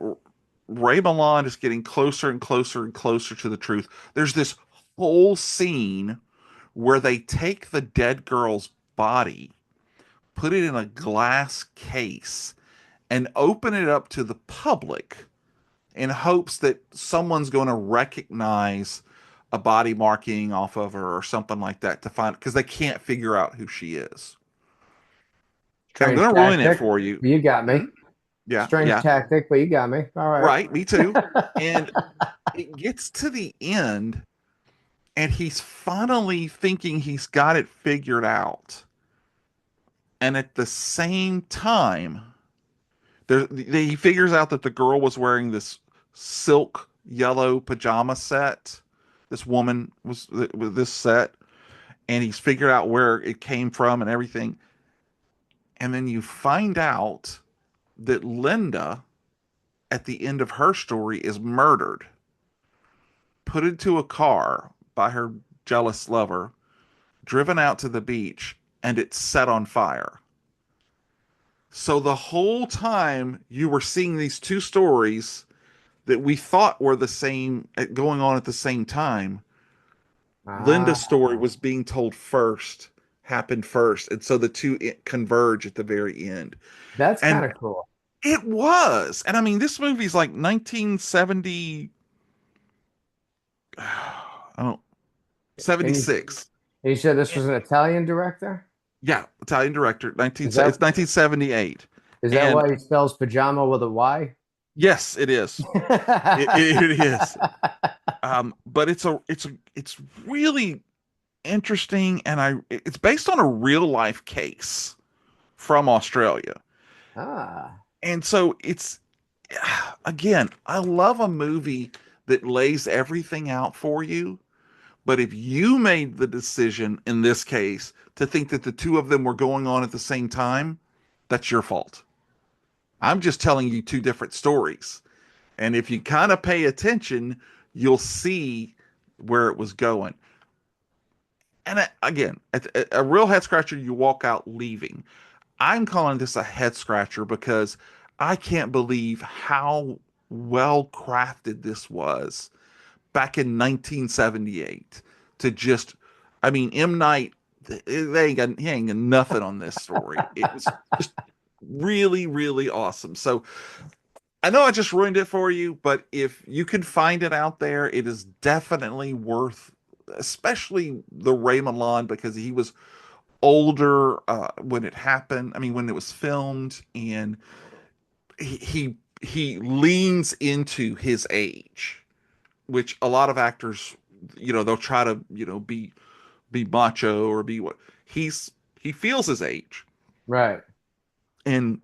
Ray Milland is getting closer and closer and closer to the truth. There's this whole scene where they take the dead girl's body, put it in a glass case, and open it up to the public in hopes that someone's going to recognize a body marking off of her or something like that to find, because they can't figure out who she is. And I'm Strange going to ruin it tactic. for you. You got me. Hmm? Yeah, Strange yeah, tactic, but you got me. All right. right. Me too. And it gets to the end, and he's finally thinking he's got it figured out. And at the same time, he figures out that the girl was wearing this silk yellow pajama set. This woman was with this set, and he's figured out where it came from and everything. And then you find out that Linda, at the end of her story, is murdered, put into a car by her jealous lover, driven out to the beach, and it's set on fire. So the whole time you were seeing these two stories that we thought were the same, going on at the same time, Linda's Ah, story was being told first, happened first, and so the two converge at the very end. that's kind And of cool. it was, and I mean, this movie's like 1970, I don't, And you, 76. you said this And was an Italian director? yeah, Italian director, 19, Is that it's 1978. is that And why he spells pajama with a Y? yes, it is. It is. But it's really interesting, and it's based on a real life case from Australia. Ah, And so it's, again, I love a movie that lays everything out for you. But if you made the decision in this case to think that the two of them were going on at the same time, that's your fault. I'm just telling you two different stories. And if you kind of pay attention, you'll see where it was going. And again, a real head scratcher, you walk out leaving. I'm calling this a head scratcher because I can't believe how well crafted this was back in 1978 to just, I mean, M. Night, he ain't got nothing on this story. It was just really, really awesome. So I know I just ruined it for you, but if you can find it out there, it is definitely worth, especially the Ray Milan, because he was older when it happened. I mean, when it was filmed, and he leans into his age, which a lot of actors, they'll try to, be macho or be what he feels his age, right. and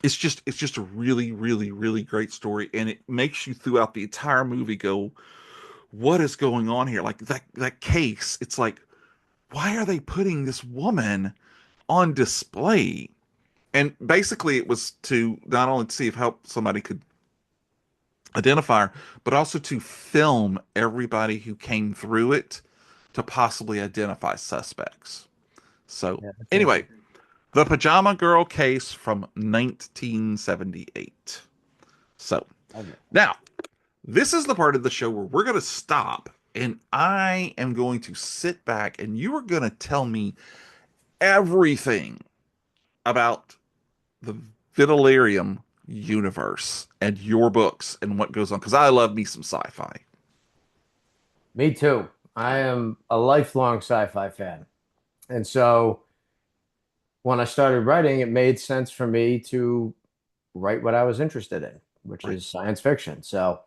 it's just a really, really, really great story, and it makes you throughout the entire movie go, what is going on here? Like that case, it's like, why are they putting this woman on display? And basically, it was to not only see if help somebody could identify her, but also to film everybody who came through it to possibly identify suspects. So, Yeah, that's anyway, interesting. the Pajama Girl case from 1978. So, Okay. now, this is the part of the show where we're going to stop, and I am going to sit back and you are going to tell me everything about the Vitilarium universe and your books and what goes on, because I love me some sci-fi. Me too. I am a lifelong sci-fi fan. And so when I started writing, it made sense for me to write what I was interested in, which Right. is science fiction. So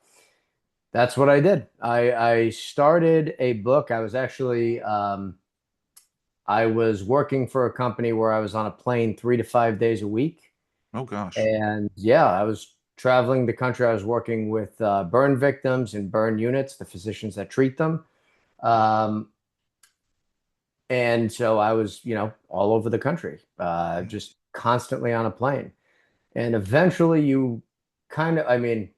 that's what I did. I started a book. I was working for a company where I was on a plane 3 to 5 days a week. Oh gosh. And yeah, I was traveling the country. I was working with burn victims and burn units, the physicians that treat them. Um, and so I was, all over the country, just constantly on a plane. And eventually I mean,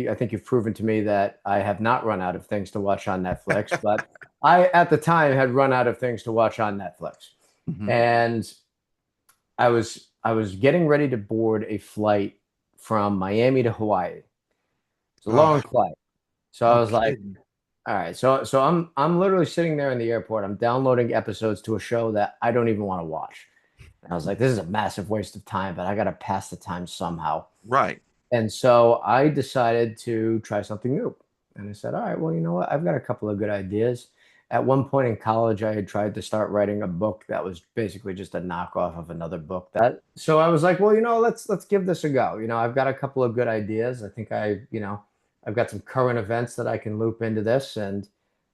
I think you've proven to me that I have not run out of things to watch on Netflix, but I, at the time, had run out of things to watch on Netflix. Hmm. And I was getting ready to board a flight from Miami to Hawaii. It's a long Oh, flight. So I no was like, kidding. All right, so I'm literally sitting there in the airport. I'm downloading episodes to a show that I don't even want to watch. And I was like, this is a massive waste of time, but I got to pass the time somehow. Right. And so I decided to try something new. And I said, all right, well, you know what? I've got a couple of good ideas. At one point in college, I had tried to start writing a book that was basically just a knockoff of another book. That so I was like, well, let's give this a go. I've got a couple of good ideas. I think I've got some current events that I can loop into this, and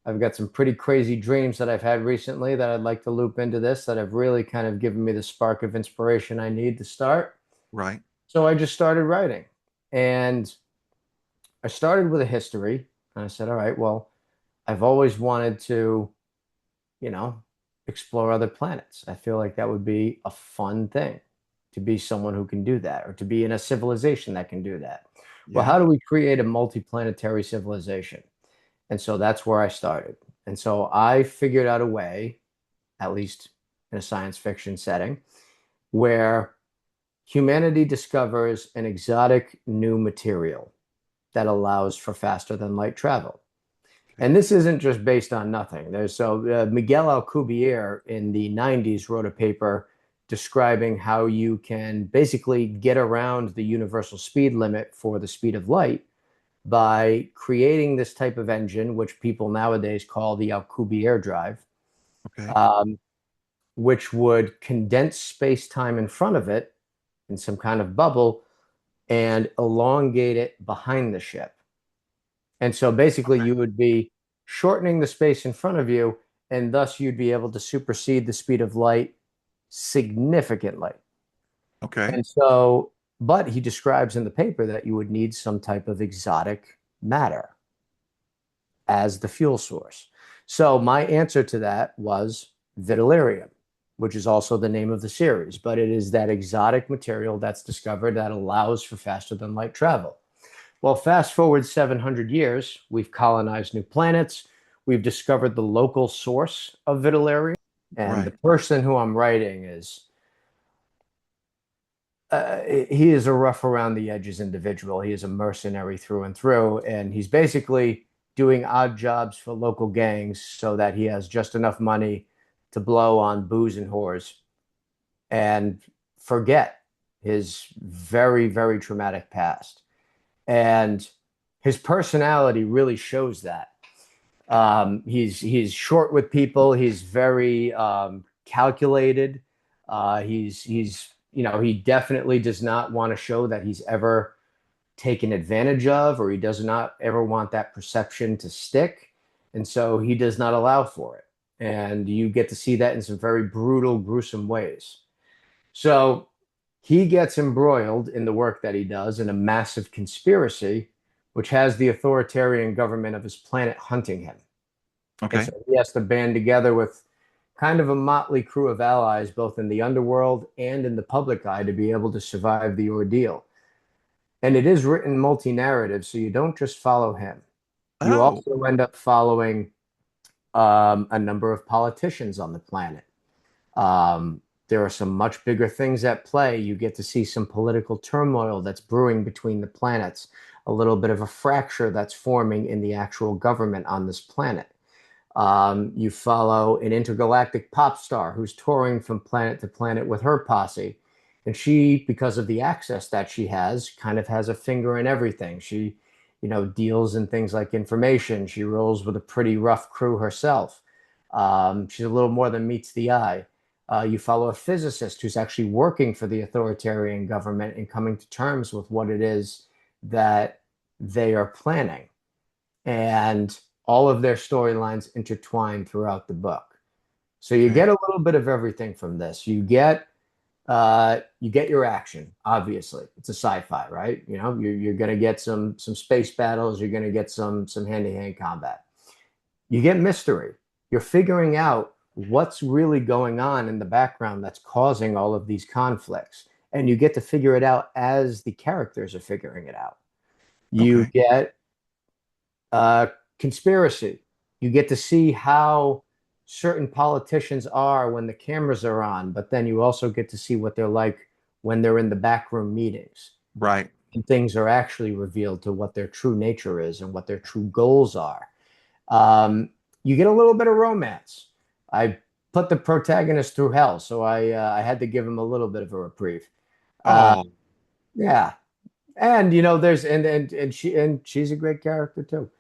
I've got some pretty crazy dreams that I've had recently that I'd like to loop into this that have really kind of given me the spark of inspiration I need to start. Right. So I just started writing. And I started with a history. And I said, all right, well, I've always wanted to, you know, explore other planets. I feel like that would be a fun thing to be someone who can do that or to be in a civilization that can do that. Well, Yeah. how do we create a multiplanetary civilization? And so that's where I started. And so I figured out a way, at least in a science fiction setting, where humanity discovers an exotic new material that allows for faster than light travel. Okay. And this isn't just based on nothing. Miguel Alcubierre in the 90s wrote a paper describing how you can basically get around the universal speed limit for the speed of light by creating this type of engine, which people nowadays call the Alcubierre drive, Okay. um, which would condense space time in front of it in some kind of bubble and elongate it behind the ship. And so basically, Okay. you would be shortening the space in front of you, and thus you'd be able to supersede the speed of light significantly. Okay. And so, but he describes in the paper that you would need some type of exotic matter as the fuel source. So my answer to that was Vitilarium, which is also the name of the series, but it is that exotic material that's discovered that allows for faster than light travel. Well, fast forward 700 years, we've colonized new planets. We've discovered the local source of Vitilarium. And the Right. person who I'm writing he is a rough around the edges individual. He is a mercenary through and through. And he's basically doing odd jobs for local gangs so that he has just enough money to blow on booze and whores and forget his very, very traumatic past. And his personality really shows that. He's short with people. He's very calculated. He definitely does not want to show that he's ever taken advantage of, or he does not ever want that perception to stick, and so he does not allow for it. And you get to see that in some very brutal, gruesome ways. So he gets embroiled in the work that he does in a massive conspiracy, which has the authoritarian government of his planet hunting him. And Okay. so he has to band together with kind of a motley crew of allies, both in the underworld and in the public eye, to be able to survive the ordeal. And it is written multi narrative, so you don't just follow him. You Oh. also end up following a number of politicians on the planet. There are some much bigger things at play. You get to see some political turmoil that's brewing between the planets, a little bit of a fracture that's forming in the actual government on this planet. You follow an intergalactic pop star who's touring from planet to planet with her posse. And she, because of the access that she has, kind of has a finger in everything. She, deals in things like information. She rolls with a pretty rough crew herself. She's a little more than meets the eye. You follow a physicist who's actually working for the authoritarian government and coming to terms with what it is that they are planning. And all of their storylines intertwine throughout the book. So you Okay. get a little bit of everything from this. You get your action. Obviously, it's a sci-fi, right? You're going to get some space battles. You're going to get some hand-to-hand combat. You get mystery. You're figuring out what's really going on in the background that's causing all of these conflicts, and you get to figure it out as the characters are figuring it out. You Okay. get uh, conspiracy. You get to see how certain politicians are when the cameras are on, but then you also get to see what they're like when they're in the backroom meetings. Right. And things are actually revealed to what their true nature is and what their true goals are. You get a little bit of romance. I put the protagonist through hell, so I had to give him a little bit of a reprieve. Uh, Oh, yeah, and there's and she's a great character too.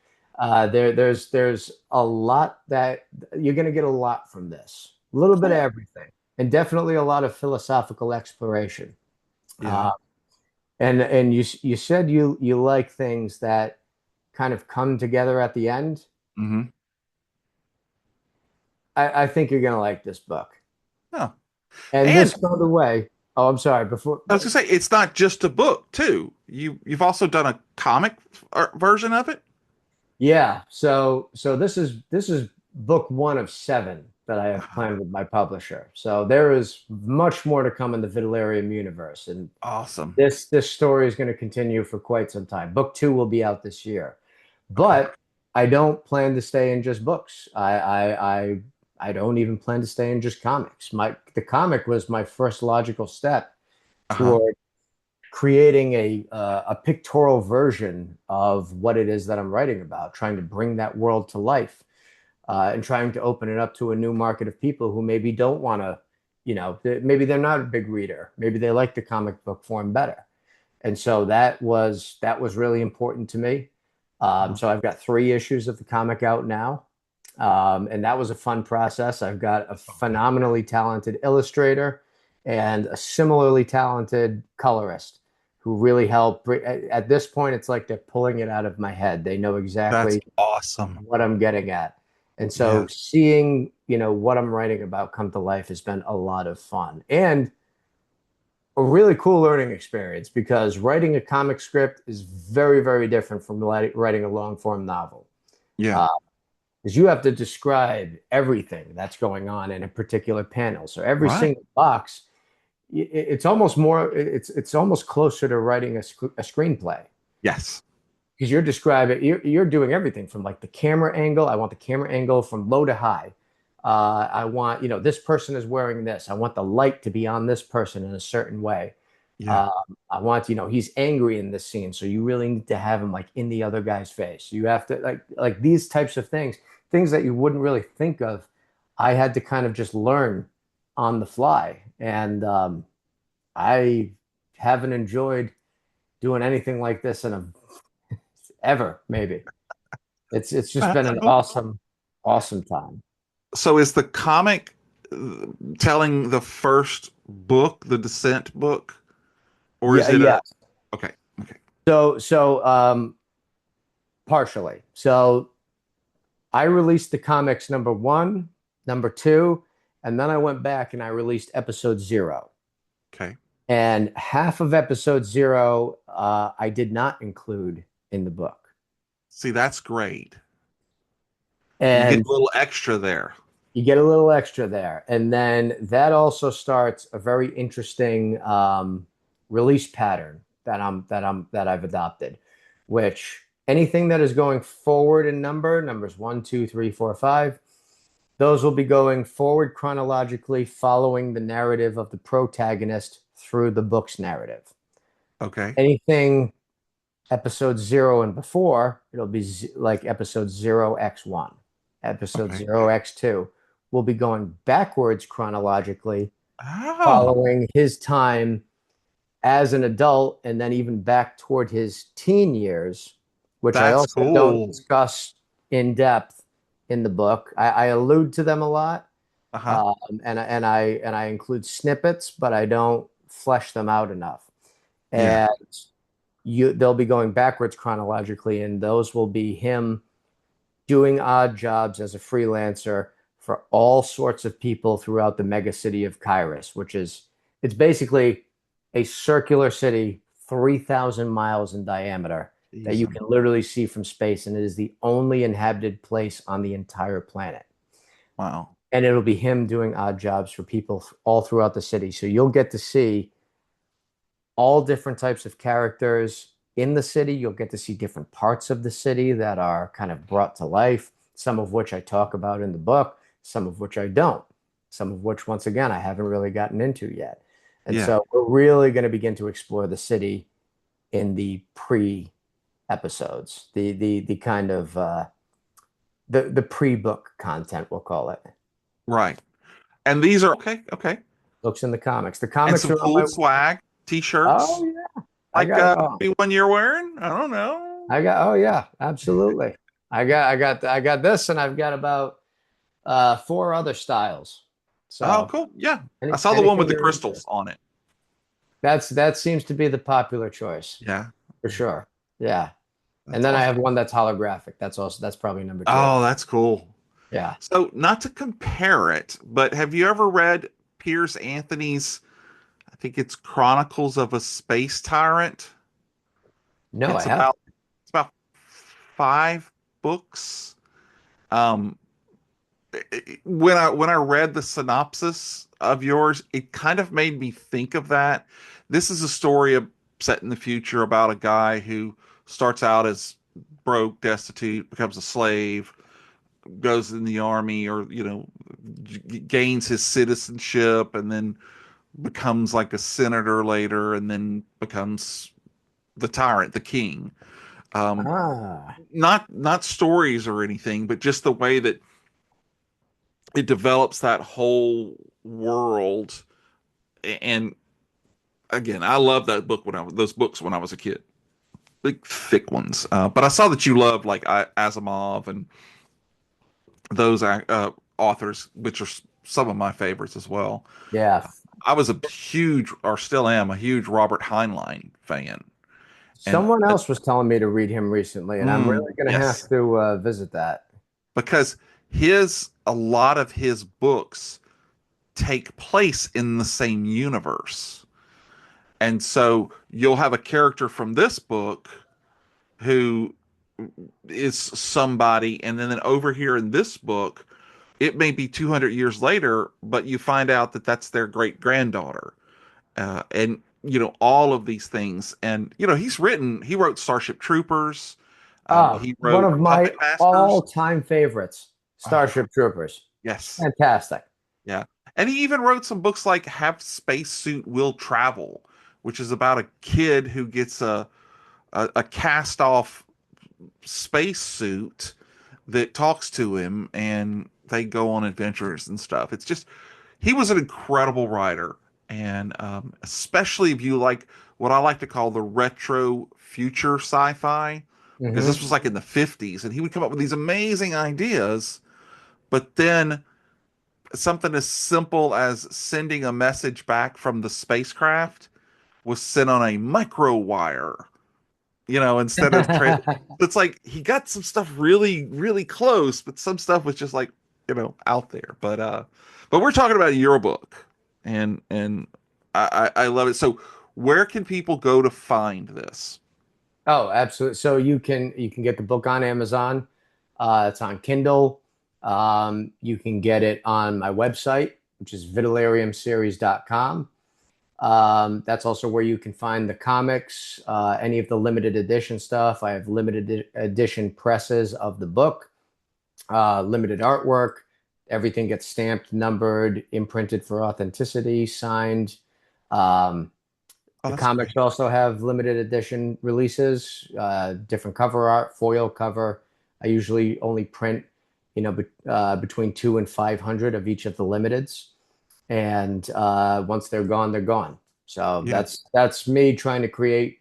There's a lot that you're going to get a lot from this. A little bit of cool. everything, and definitely a lot of philosophical exploration. Yeah. Uh, and you said you like things that kind of come together at the end. Hmm. I think you're going to like this book. Oh. And And this, by the way, oh, I'm sorry. Before, I was gonna say it's not just a book too. You've also done a comic version of it. yeah. So this is book one of seven that I have Uh-huh. planned with my publisher. So there is much more to come in the Vitrium universe, and Awesome. this story is going to continue for quite some time. Book two will be out this year, Okay. but I don't plan to stay in just books. I don't even plan to stay in just comics. The comic was my first logical step Uh-huh. toward creating a pictorial version of what it is that I'm writing about, trying to bring that world to life, and trying to open it up to a new market of people who maybe don't want to, maybe they're not a big reader, maybe they like the comic book form better, and so that was really important to me. Uh-huh. So I've got three issues of the comic out now. And that was a fun process. I've got a Okay. phenomenally talented illustrator and a similarly talented colorist who really help. At this point, it's like they're pulling it out of my head. They know That's exactly awesome. what I'm getting at. And so Yes. seeing, what I'm writing about come to life has been a lot of fun and a really cool learning experience because writing a comic script is very, very different from writing a long form novel. Yeah. Uh, is you have to describe everything that's going on in a particular panel. So every Right. single box, it's almost closer to writing a screenplay Yes. because you're doing everything from like the camera angle. I want the camera angle from low to high. I want, this person is wearing this. I want the light to be on this person in a certain way. Yeah. Um, I want, he's angry in this scene, so you really need to have him like in the other guy's face. You have to like these types of things that you wouldn't really think of. I had to kind of just learn on the fly, and I haven't enjoyed doing anything like this in a ever maybe. It's just been That's an cool. awesome time. So is the comic telling the first book, the Descent book, or is Yeah, it a yeah. okay? Okay. So partially. So I released the comics number one, number two, and then I went back and I released episode zero. Okay. And half of episode zero, I did not include in the book. See, that's great. You get And a little extra there. you get a little extra there. And then that also starts a very interesting release pattern that I've adopted, which anything that is going forward in numbers one, two, three, four, five, those will be going forward chronologically following the narrative of the protagonist through the book's narrative. Okay. Anything episode zero and before, it'll be like episode 0x1. Episode Okay. 0x2 will be going backwards chronologically, Oh, following his time as an adult and then even back toward his teen years, which I that's also don't cool. discuss in depth in the book. I allude to them a lot, Uh-huh. and I include snippets, but I don't flesh them out enough. Yeah. And they'll be going backwards chronologically, and those will be him doing odd jobs as a freelancer for all sorts of people throughout the mega city of Kairos, it's basically a circular city 3,000 miles in diameter that Jeez, you can literally see from space, and it is the only inhabited place on the entire planet. wow. And it'll be him doing odd jobs for people all throughout the city. So you'll get to see all different types of characters in the city. You'll get to see different parts of the city that are kind of brought to life, some of which I talk about in the book, some of which I don't, some of which, once again, I haven't really gotten into yet. And Yeah. so we're really going to begin to explore the city in the pre episodes, the kind of the pre-book content, we'll call it. Right. And these are okay, okay. Books in the comics. The And comics some are on cool my. swag, Oh t-shirts, yeah, I like got. Oh, maybe one you're wearing. I don't know. I got. Oh yeah, absolutely. I got this, and I've got about four other styles. Oh, So cool. Yeah. I saw the one with anything the you're crystals into. on it. That seems to be the popular choice Yeah. for sure. Yeah. And That's then I awesome. have one that's holographic. That's probably number two. Oh, that's cool. Yeah. So, not to compare it, but have you ever read Piers Anthony's, I think it's Chronicles of a Space Tyrant? No, I It's haven't. about 5 books. Um, when I read the synopsis of yours, it kind of made me think of that. This is a story set in the future about a guy who starts out as broke, destitute, becomes a slave, goes in the army, or gains his citizenship, and then becomes like a senator later, and then becomes the tyrant, the king. Um, Ah. not stories or anything, but just the way that it develops that whole world. And again, I love that book those books when I was a kid, big thick ones. But I saw that you loved like Asimov and those authors, which are some of my favorites as well. Yeah. I was a huge, or still am, a huge Robert Heinlein fan, and Someone else was telling me to read him recently, and I'm really going to have yes, to visit that. because his a lot of his books take place in the same universe. And so you'll have a character from this book who is somebody, and then over here in this book, it may be 200 years later, but you find out that that's their great granddaughter. And, all of these things. And, he wrote Starship Troopers, Oh, he one wrote of my Puppet Masters. all-time favorites, Oh, Starship Troopers. yes. Fantastic. Yeah. And he even wrote some books like Have Spacesuit Will Travel, which is about a kid who gets a cast off spacesuit that talks to him, and they go on adventures and stuff. It's just, he was an incredible writer. And especially if you like what I like to call the retro future sci fi, because Hmm. this was like in the 50s, and he would come up with these amazing ideas, but then something as simple as sending a message back from the spacecraft was sent on a micro wire, instead of it's like he got some stuff really, really close, but some stuff was just like, out there. But we're talking about your book, and I love it. So where can people go to find this? Oh, absolutely. So you can get the book on Amazon. It's on Kindle. You can get it on my website, which is vitalariumseries.com. That's also where you can find the comics, any of the limited edition stuff. I have limited edition presses of the book, limited artwork. Everything gets stamped, numbered, imprinted for authenticity, signed. Um, Oh, the that's great. comics also have limited edition releases, different cover art, foil cover. I usually only print, between 200 and 500 of each of the limiteds, and once they're gone, they're gone. So Yeah. that's me trying to create,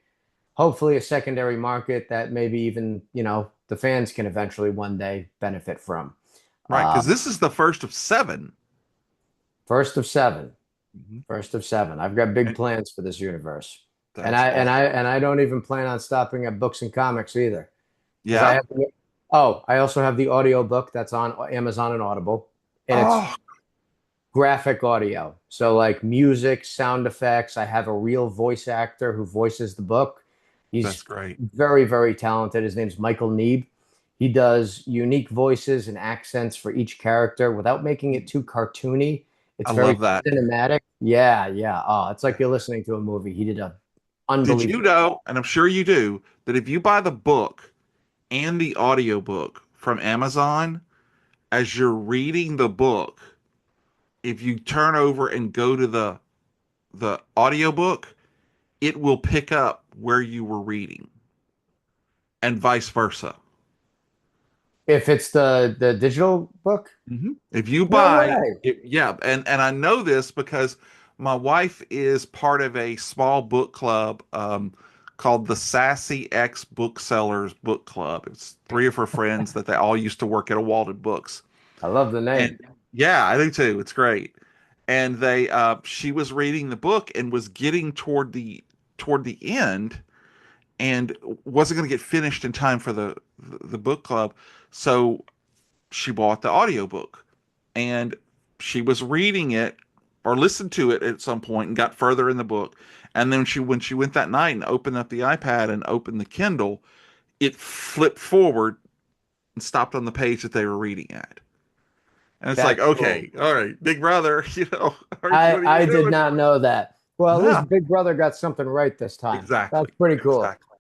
hopefully, a secondary market that maybe even the fans can eventually one day benefit from. Right, because Um, this is the first of seven. first of seven. Mhm. First of seven. I've got big And plans for this universe. And that's I and awesome. I and I don't even plan on stopping at books and comics either. Because I Yeah. have I also have the audio book that's on Amazon and Audible. And it's Oh, graphic audio. So like music, sound effects. I have a real voice actor who voices the book. that's He's great. very, very talented. His name's Michael Neeb. He does unique voices and accents for each character without making it too cartoony. It's I very love that. cinematic. Yeah, yeah. Oh, it's like you're listening to a movie. He did a Did you unbelievable job. know, and I'm sure you do, that if you buy the book and the audiobook from Amazon, as you're reading the book, if you turn over and go to the audiobook, it will pick up where you were reading and vice versa. If it's the digital book? If you No buy way. it, yeah, and I know this because my wife is part of a small book club called the Sassy X Booksellers Book Club. It's three of her friends that they all used to work at a Walden Books. I love the name. And yeah, I do too. It's great. And they she was reading the book and was getting toward the end and wasn't going to get finished in time for the book club. So she bought the audiobook and she was reading it or listened to it at some point and got further in the book. And then when she went that night and opened up the iPad and opened the Kindle, it flipped forward and stopped on the page that they were reading at. And it's like, That's cool. okay, all right, big brother, I what are you I did doing? not know that. Well, at Yeah, least Big Brother got something right this time. exactly. That's pretty cool. Exactly.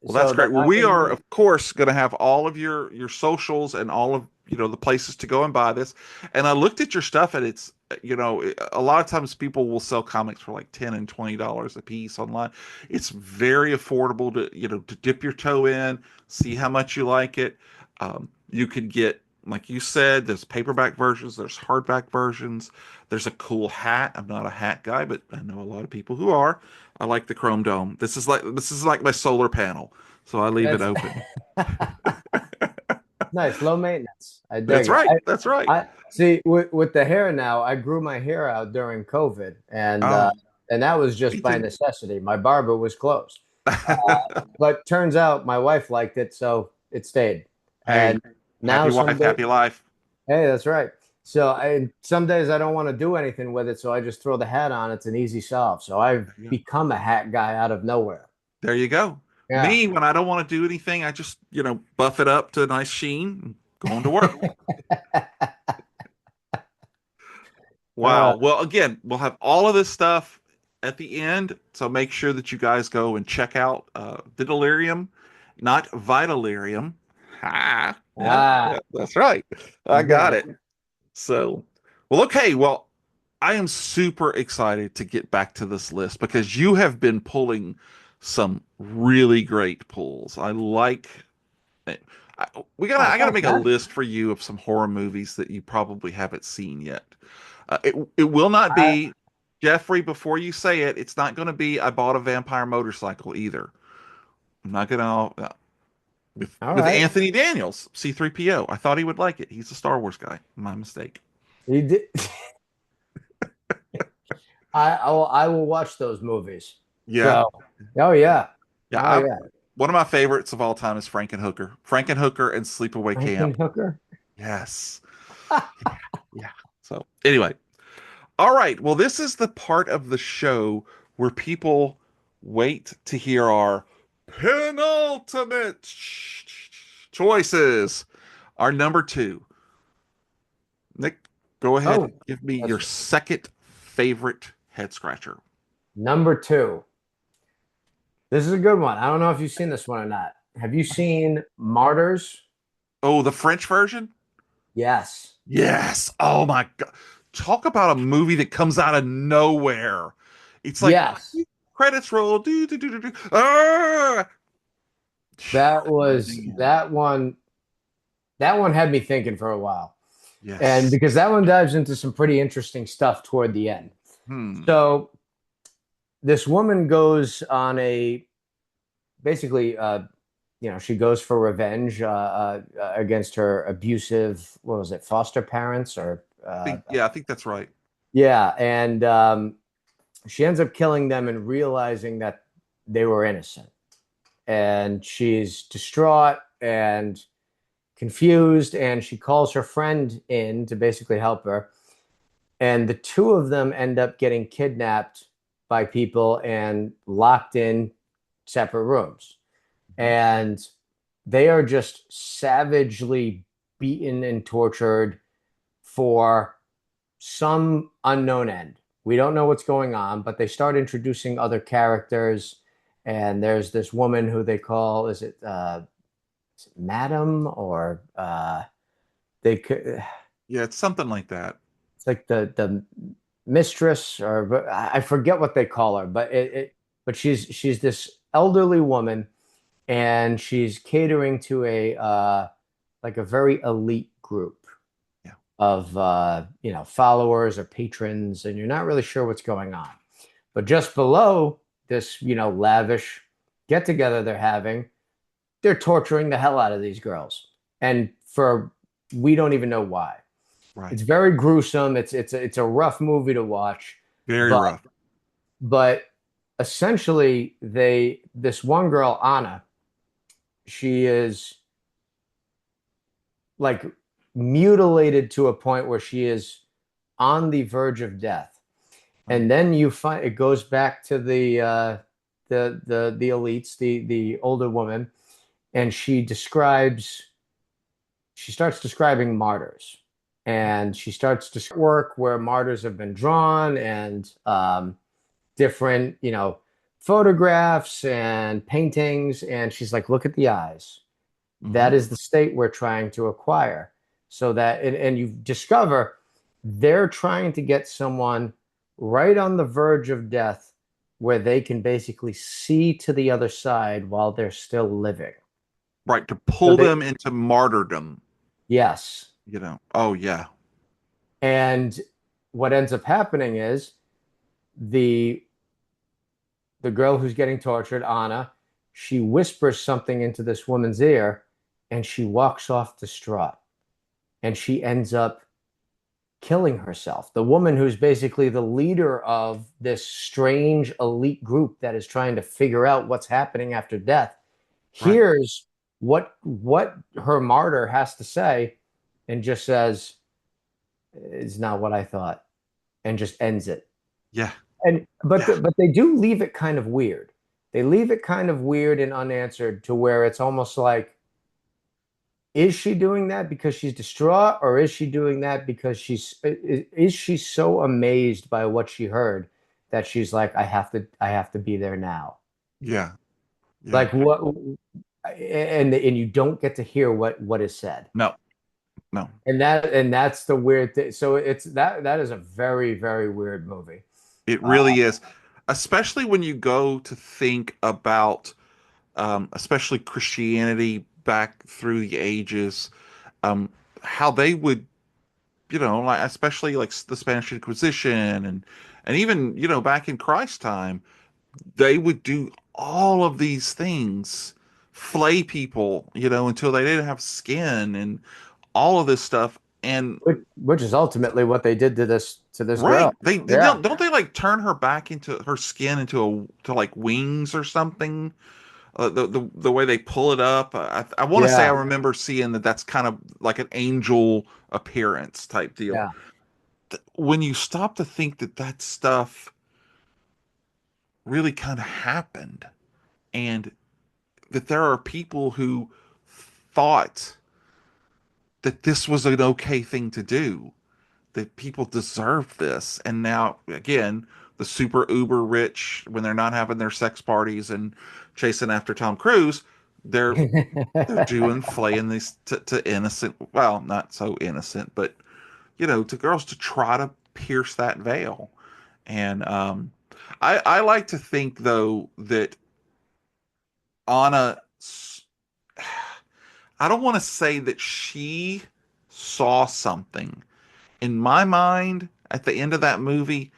Well, that's So great. that Well, I we can are, read. of course, going to have all of your socials and all of the places to go and buy this. And I looked at your stuff, and it's a lot of times people will sell comics for like $10 and $20 a piece online. It's very affordable to dip your toe in, see how much you like it. You can get, like you said, there's paperback versions, there's hardback versions. There's a cool hat. I'm not a hat guy, but I know a lot of people who are. I like the chrome dome. This is like my solar panel, so I leave it That's open. nice, low maintenance. I That's dig it. right. That's right. I see with the hair now. I grew my hair out during COVID, Oh, and that was me just by too. necessity. My barber was closed, but turns out my wife liked it, so it stayed. Hey, And now happy some wife, day, happy life. hey, that's right. Some days I don't want to do anything with it, so I just throw the hat on. It's an easy solve. So I've There you go. become a hat guy out of nowhere. There you go. Yeah. Me, when I don't want to do anything, I just buff it up to a nice sheen and go on to work. Uh, Wow. Well, again, we'll have all of this stuff at the end, so make sure that you guys go and check out the Delirium, not Vitalirium. Ha! Yeah, ah, yeah, that's right. I you got got it. it. So, well, okay. Well, I am super excited to get back to this list because you have been pulling some really great pulls. I like. I, I gotta Thanks, make a man. list for you of some horror movies that you probably haven't seen yet. It will not I, be Jeffrey. Before you say it, it's not going to be I bought a vampire motorcycle either. I'm not gonna all with right. Anthony Daniels, C3PO. I thought he would like it. He's a Star Wars guy. My mistake. You did. I will watch those movies. Yeah, So, oh yeah, yeah. oh yeah. One of my favorites of all time is Frankenhooker. Frankenhooker and Sleepaway Camp. Frankenhooker. Yes. Yeah. So anyway, all right. Well, this is the part of the show where people wait to hear our penultimate choices. Our number two. Nick, go ahead Oh, and give me your that's second favorite head scratcher. number two. This is a good one. I don't know if you've seen this one or not. Have you seen Martyrs? Oh, the French version? Yes. Yes. Oh my God. Talk about a movie that comes out of nowhere. It's like Yes. credits roll. Do, do, do, do, do. Ah! That was Man. that one. That one had me thinking for a while. And Yes. because that one dives into some pretty interesting stuff toward the end. Hmm. So this woman goes on a basically, she goes for revenge against her abusive, what was it, foster parents or Yeah, I think that's right. yeah, and she ends up killing them and realizing that they were innocent, and she's distraught and confused, and she calls her friend in to basically help her, and the two of them end up getting kidnapped by people and locked in separate rooms. And they are just savagely beaten and tortured for some unknown end. We don't know what's going on, but they start introducing other characters. And there's this woman who they call, is it Madam or they could, Yeah, it's something like that. it's like the mistress or I forget what they call her, but she's this elderly woman and she's catering to like a very elite group Yeah. of followers or patrons, and you're not really sure what's going on. But just below this, lavish get together they're having, they're torturing the hell out of these girls, and for we don't even know why. Right. It's very gruesome. It's a rough movie to watch, Very but rough. but essentially this one girl Anna, she is like mutilated to a point where she is on the verge of death. Right. And then you find it goes back to the elites, the older woman, and she starts describing martyrs, and she starts to work where martyrs have been drawn, and different photographs and paintings, and she's like, look at the eyes. Hmm. That is the state we're trying to acquire. So that, and you discover they're trying to get someone right on the verge of death where they can basically see to the other side while they're still living. Right. To So pull they, them into martyrdom, yes. Oh, yeah. And what ends up happening is the the girl who's getting tortured, Anna, she whispers something into this woman's ear and she walks off distraught. And she ends up killing herself. The woman who's basically the leader of this strange elite group that is trying to figure out what's happening after death Right. hears what her martyr has to say and just says, "It's not what I thought," and just ends it. Yeah. And Yeah. but they do leave it kind of weird. They leave it kind of weird and unanswered to where it's almost like, is she doing that because she's distraught, or is she doing that because is she so amazed by what she heard that she's like, I have to be there now. Yeah. Yeah. Like what, and you don't get to hear what is said. No. No. And that's the weird thing. So that is a very, very weird movie. It Uh, really is. Especially when you go to think about, especially Christianity back through the ages, um, how they would, like especially like the Spanish Inquisition and even, back in Christ's time, they would do all of these things, flay people, until they didn't have skin and all of this stuff. And which is ultimately what they did to this right, girl. they Yeah, don't they like turn her back into her skin into to like wings or something. The way they pull it up, I want to say I yeah, remember seeing that that's kind of like an angel appearance type deal. yeah. When you stop to think that that stuff really kind of happened, and that there are people who thought that this was an okay thing to do, that people deserve this, and now again, the super uber rich, when they're not having their sex parties and chasing after Tom Cruise, they're doing flaying these to innocent, well, not so innocent, but to girls to try to pierce that veil. And I like to think though that Anna, I don't want to say that she saw something. In my mind, at the end of that movie,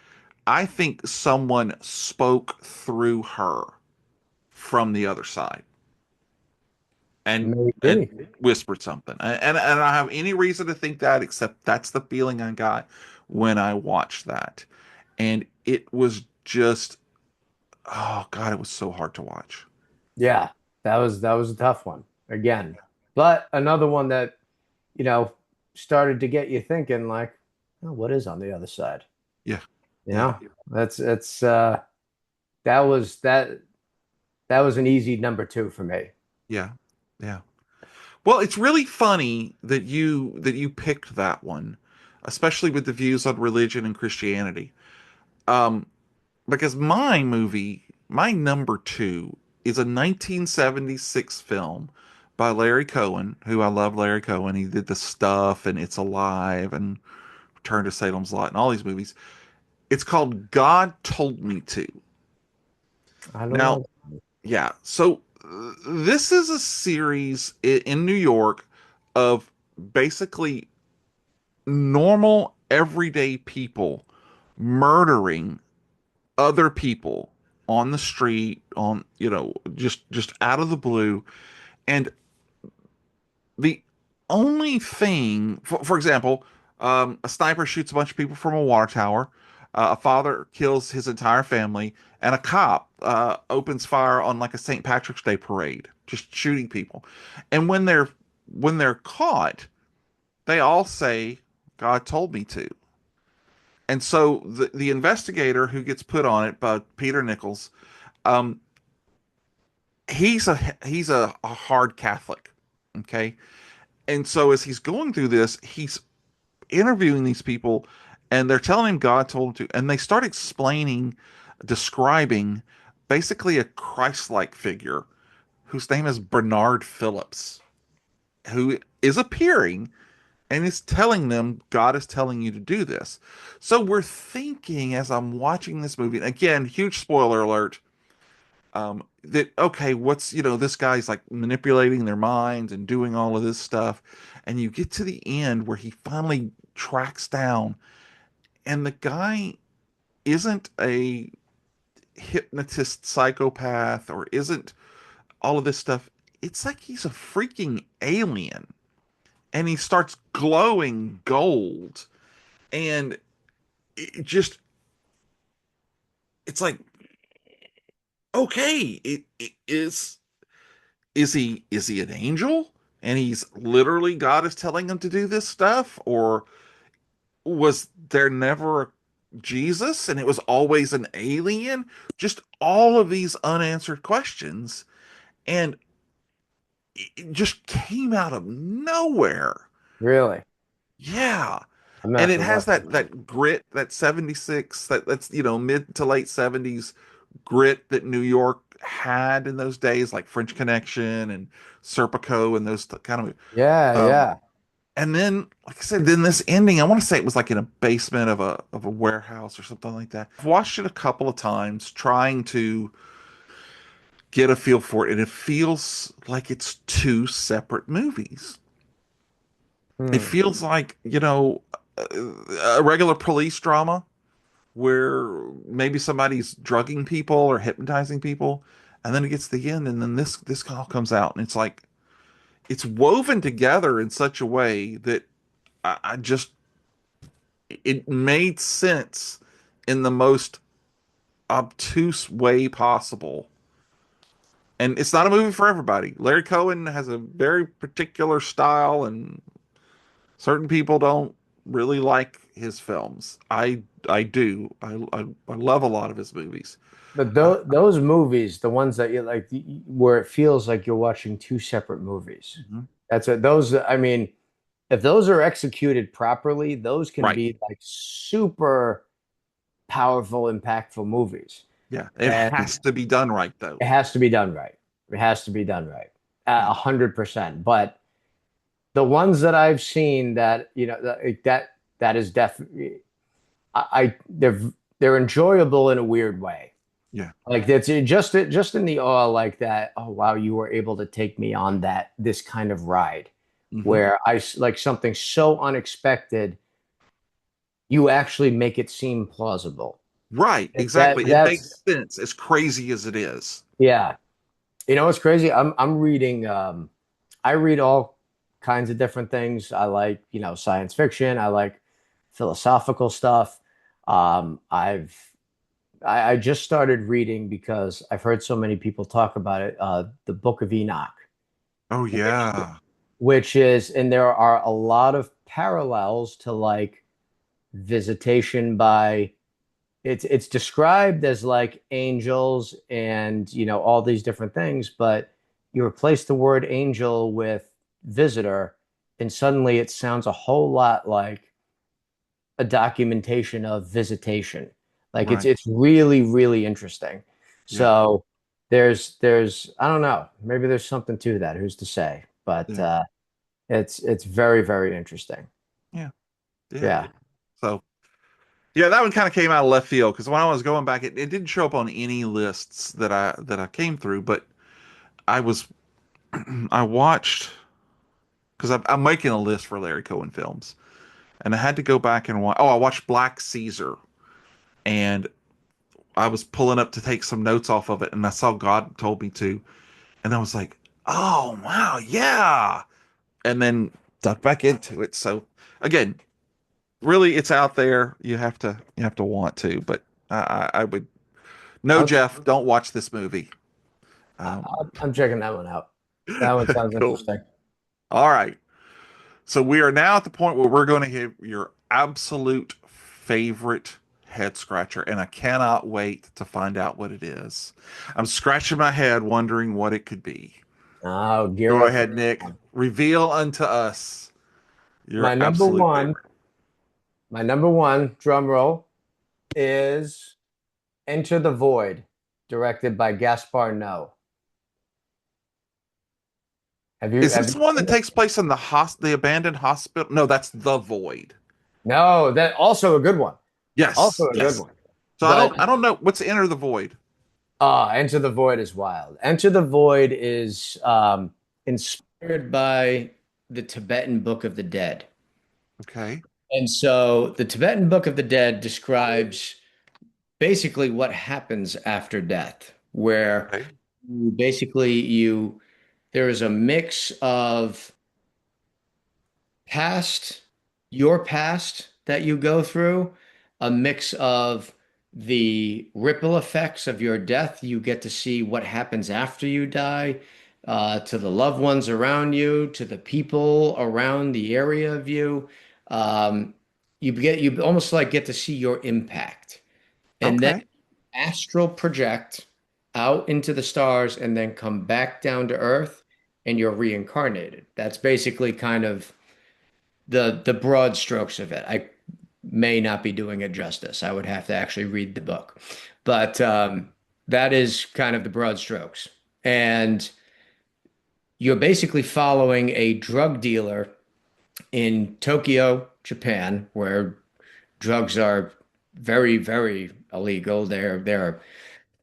I think someone spoke through her from the other side and Maybe. whispered something. And I don't have any reason to think that, except that's the feeling I got when I watched that. And it was just, oh God, it was so hard to watch. Yeah, that was a tough one again. But another one that, you know, started to get you thinking like, oh, what is on the other side? Yeah. You Yeah. know, that's it's that was an easy number two for me. Yeah. Yeah. Well, it's really funny that you picked that one, especially with the views on religion and Christianity. Um, because my number two, is a 1976 film by Larry Cohen, who I love. Larry Cohen. He did The Stuff and It's Alive and Return to Salem's Lot and all these movies. It's called God Told Me To. I don't Now, know. yeah, so this is a series in New York of basically normal everyday people murdering other people on the street, on, just out of the blue. And the only thing, for example, a sniper shoots a bunch of people from a water tower. A father kills his entire family, and a cop opens fire on like a St. Patrick's Day parade, just shooting people. And when they're caught, they all say, "God told me to." And so the investigator who gets put on it by Peter Nichols, um, he's a hard Catholic, okay. And so as he's going through this, he's interviewing these people, and they're telling him God told him to, and they start explaining, describing basically a Christ-like figure whose name is Bernard Phillips, who is appearing and is telling them God is telling you to do this. So we're thinking as I'm watching this movie, and again, huge spoiler alert, that okay, this guy's like manipulating their minds and doing all of this stuff, and you get to the end where he finally tracks down, and the guy isn't a hypnotist psychopath or isn't all of this stuff. It's like he's a freaking alien, and he starts glowing gold, and it just it's like, okay, it is he an angel, and he's literally God is telling him to do this stuff, or was there never a Jesus and it was always an alien? Just all of these unanswered questions, and it just came out of nowhere. Really? Yeah. I'm gonna And have it to has watch that that. that grit, that 76, that's mid to late 70s grit that New York had in those days, like French Connection and Serpico and those kind of Yeah, um yeah. and then, like I said, then this ending, I want to say it was like in a basement of a warehouse or something like that. I've watched it a couple of times trying to get a feel for it, and it feels like it's two separate movies. It Hmm. feels like, a regular police drama where maybe somebody's drugging people or hypnotizing people, and then it gets to the end, and then this all comes out, and it's like it's woven together in such a way that I just it made sense in the most obtuse way possible. And it's not a movie for everybody. Larry Cohen has a very particular style, and certain people don't really like his films. I do. I love a lot of his movies. But Uh, those movies, the ones that you like, where it feels like you're watching two separate movies. mhm. That's what those, I mean, if those are executed properly, those can Right. be like super powerful, impactful movies. Yeah. It And has to be done right though. it has to be done right. It has to be done right. Yeah. 100%. But the ones that I've seen that, that is definitely, they're enjoyable in a weird way. Yeah. Like that's just in the awe like that. Oh wow, you were able to take me on this kind of ride Hmm. where like something so unexpected, you actually make it seem plausible. Right. That Exactly. It that's makes sense as crazy as it is. Yeah. You know what's crazy? I'm reading I read all kinds of different things. I like, science fiction. I like philosophical stuff. I've I just started reading because I've heard so many people talk about it, the Book of Enoch, Oh which yeah. which is, and there are a lot of parallels to like visitation by, it's described as like angels and all these different things, but you replace the word angel with visitor, and suddenly it sounds a whole lot like a documentation of visitation. Like it's Right. it's really really interesting. Yeah. So there's I don't know, maybe there's something to that. Who's to say? But Yeah. it's very very interesting. Yeah. Yeah. Yeah. So yeah, that one kind of came out of left field because when I was going back, it didn't show up on any lists that I came through, but I was I watched because I'm making a list for Larry Cohen films, and I had to go back and watch. Oh, I watched Black Caesar, and I was pulling up to take some notes off of it, and I saw God told me to, and I was like, oh wow, yeah, and then dug back into it. So again, really, it's out there. You have to want to, but I would no, Okay. Jeff, don't watch this movie. Um, I'm checking that one out. That one sounds cool. interesting. All right. So we are now at the point where we're going to hit your absolute favorite head scratcher, and I cannot wait to find out what it is. I'm scratching my head wondering what it could be. Oh, gear Go up for ahead, this Nick. one. Reveal unto us your My number absolute one, favorite. my number one drum roll is Enter the Void, directed by Gaspar Noé. Is Have this you the one seen that this? takes place in the abandoned hospital? No, that's The Void. No, that also a good one. Also Yes, a good yes. one. So I But don't I don't know what's Enter the Void. Enter the Void is wild. Enter the Void is inspired by the Tibetan Book of the Dead. Okay. And so the Tibetan Book of the Dead describes basically what happens after death, where Okay. you there is a mix of past, your past that you go through, a mix of the ripple effects of your death. You get to see what happens after you die, to the loved ones around you, to the people around the area of you. Um, you almost like get to see your impact, and then Okay. astral project out into the stars, and then come back down to Earth, and you're reincarnated. That's basically kind of the broad strokes of it. I may not be doing it justice. I would have to actually read the book, but that is kind of the broad strokes. And you're basically following a drug dealer in Tokyo, Japan, where drugs are very, very illegal. They're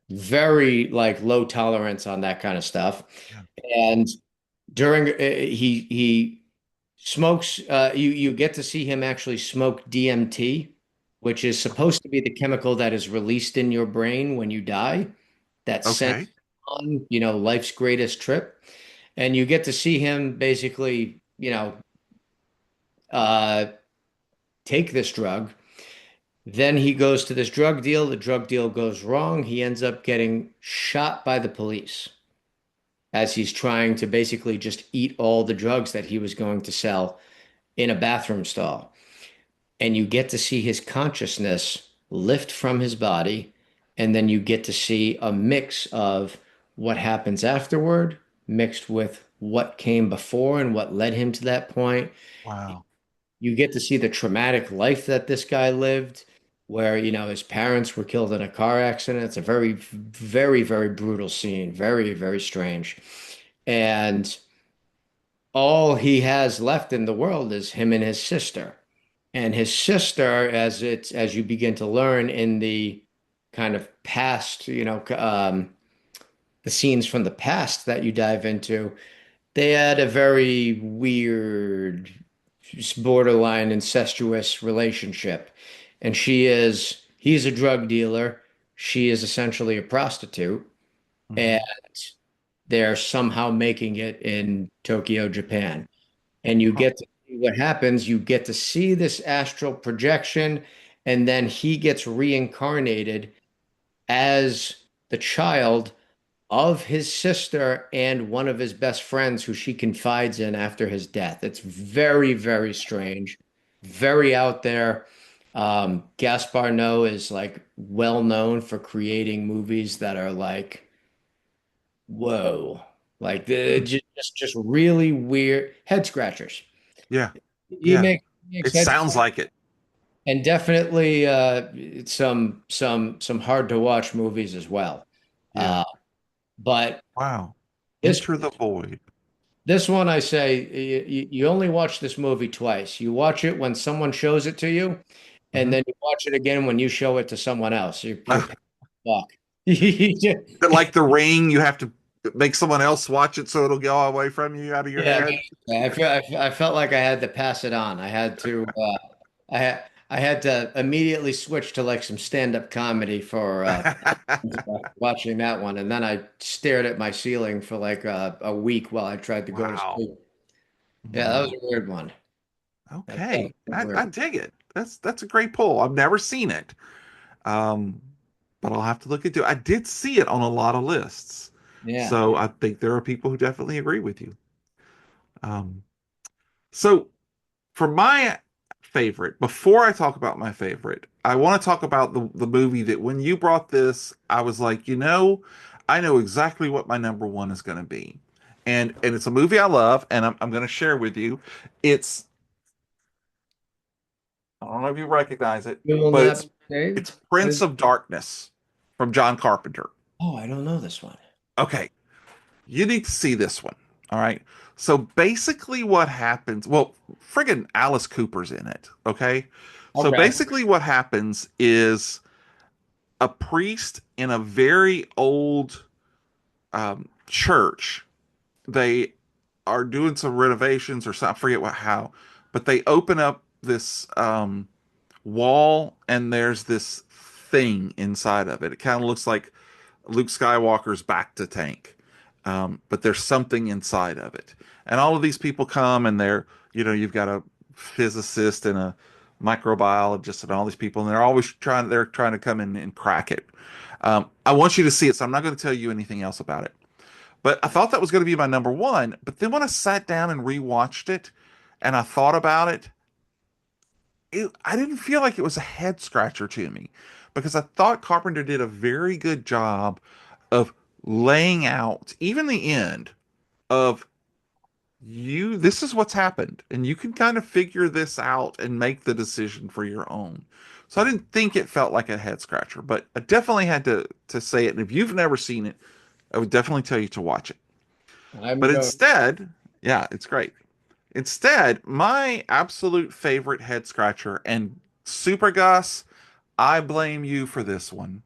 very like low tolerance on that kind of stuff. Yeah. And during he smokes you get to see him actually smoke DMT, which is supposed to be the chemical that is released in your brain when you die, that sent Okay. on, life's greatest trip. And you get to see him basically, uh take this drug. Then he goes to this drug deal. The drug deal goes wrong. He ends up getting shot by the police as he's trying to basically just eat all the drugs that he was going to sell in a bathroom stall. And you get to see his consciousness lift from his body. And then you get to see a mix of what happens afterward, mixed with what came before and what led him to that point. Wow. You get to see the traumatic life that this guy lived, where, his parents were killed in a car accident. It's a very, very, very brutal scene, very, very strange. And all he has left in the world is him and his sister. And his sister, as you begin to learn in the kind of past, the scenes from the past that you dive into, they had a very weird, borderline incestuous relationship. And he's a drug dealer. She is essentially a prostitute. And Hmm. they're somehow making it in Tokyo, Japan. And you Huh. get to see what happens. You get to see this astral projection, and then he gets reincarnated as the child of his sister and one of his best friends who she confides in after his death. It's very, very strange, very out there. Gaspar Noé is like well known for creating movies that are like, whoa, like the Hmm. just really weird head scratchers. Yeah. He Yeah. makes, he makes It head sounds scratch, like it. and definitely some hard to watch movies as well. Yeah. Uh, but Wow. this Enter the Void. this one I say you only watch this movie twice. You watch it when someone shows it to you, and Hmm. then you watch it again when you show it to someone else. You're fuck. You just- Like The Ring, you have to. make someone else watch it so it'll go away from you out of your Yeah, head. I felt like I had to pass it on. I had to I had to immediately switch to like some stand-up comedy for watching that one, and then I stared at my ceiling for like a week while I tried to go to Wow. sleep. Yeah, that was Wow. a weird one. That was Okay. a I weird. dig it. That's a great pull. I've never seen it. Um, but I'll have to look into it. I did see it on a lot of lists. Yeah. So I think there are people who definitely agree with you. Um, so for my favorite, before I talk about my favorite, I want to talk about the movie that when you brought this, I was like, I know exactly what my number one is going to be. And it's a movie I love, and I'm going to share with you. It's I don't know if you recognize it, You will but not it's be saved. it's What Prince is? of Darkness from John Carpenter. Oh, I don't know this one. Okay, you need to see this one. All right. So basically, what happens? Well, friggin' Alice Cooper's in it. Okay. So Okay. basically, what happens is a priest in a very old church. They are doing some renovations or something. I forget how, but they open up this wall and there's this thing inside of it. It kind of looks like Luke Skywalker's back to tank. But there's something inside of it. And all of these people come and you've got a physicist and a microbiologist and all these people, and they're trying to come in and crack it. I want you to see it, so I'm not going to tell you anything else about it. But I thought that was going to be my number one. But then when I sat down and rewatched it and I thought about it, I didn't feel like it was a head scratcher to me because I thought Carpenter did a very good job of laying out, even the end of this is what's happened, and you can kind of figure this out and make the decision for your own. So I didn't think it felt like a head scratcher, but I definitely had to say it. And if you've never seen it, I would definitely tell you to watch it. I'm But going. instead, yeah, it's great. Instead, my absolute favorite head scratcher, and Super Gus, I blame you for this one.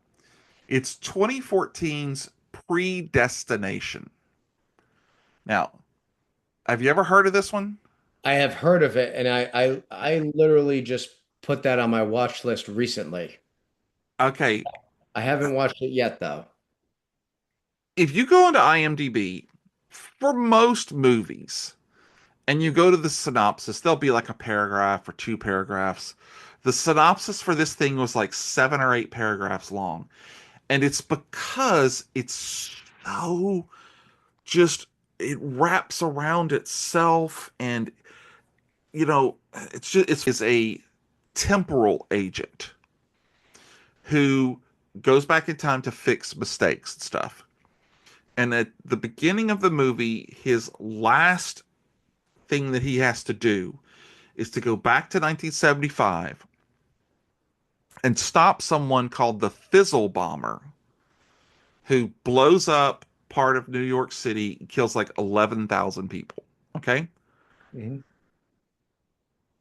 It's 2014's Predestination. Now, have you ever heard of this one? I have heard of it, and I literally just put that on my watch list recently. Okay, I haven't watched it yet, though. if you go into IMDb for most movies and you go to the synopsis, there'll be like a paragraph or two paragraphs. The synopsis for this thing was like 7 or 8 paragraphs long. And it's because it's so just, it wraps around itself. And, it's a temporal agent who goes back in time to fix mistakes and stuff. And at the beginning of the movie, his last thing that he has to do is to go back to 1975 and stop someone called the Fizzle Bomber, who blows up part of New York City, kills like 11,000 people. Okay. Mhm.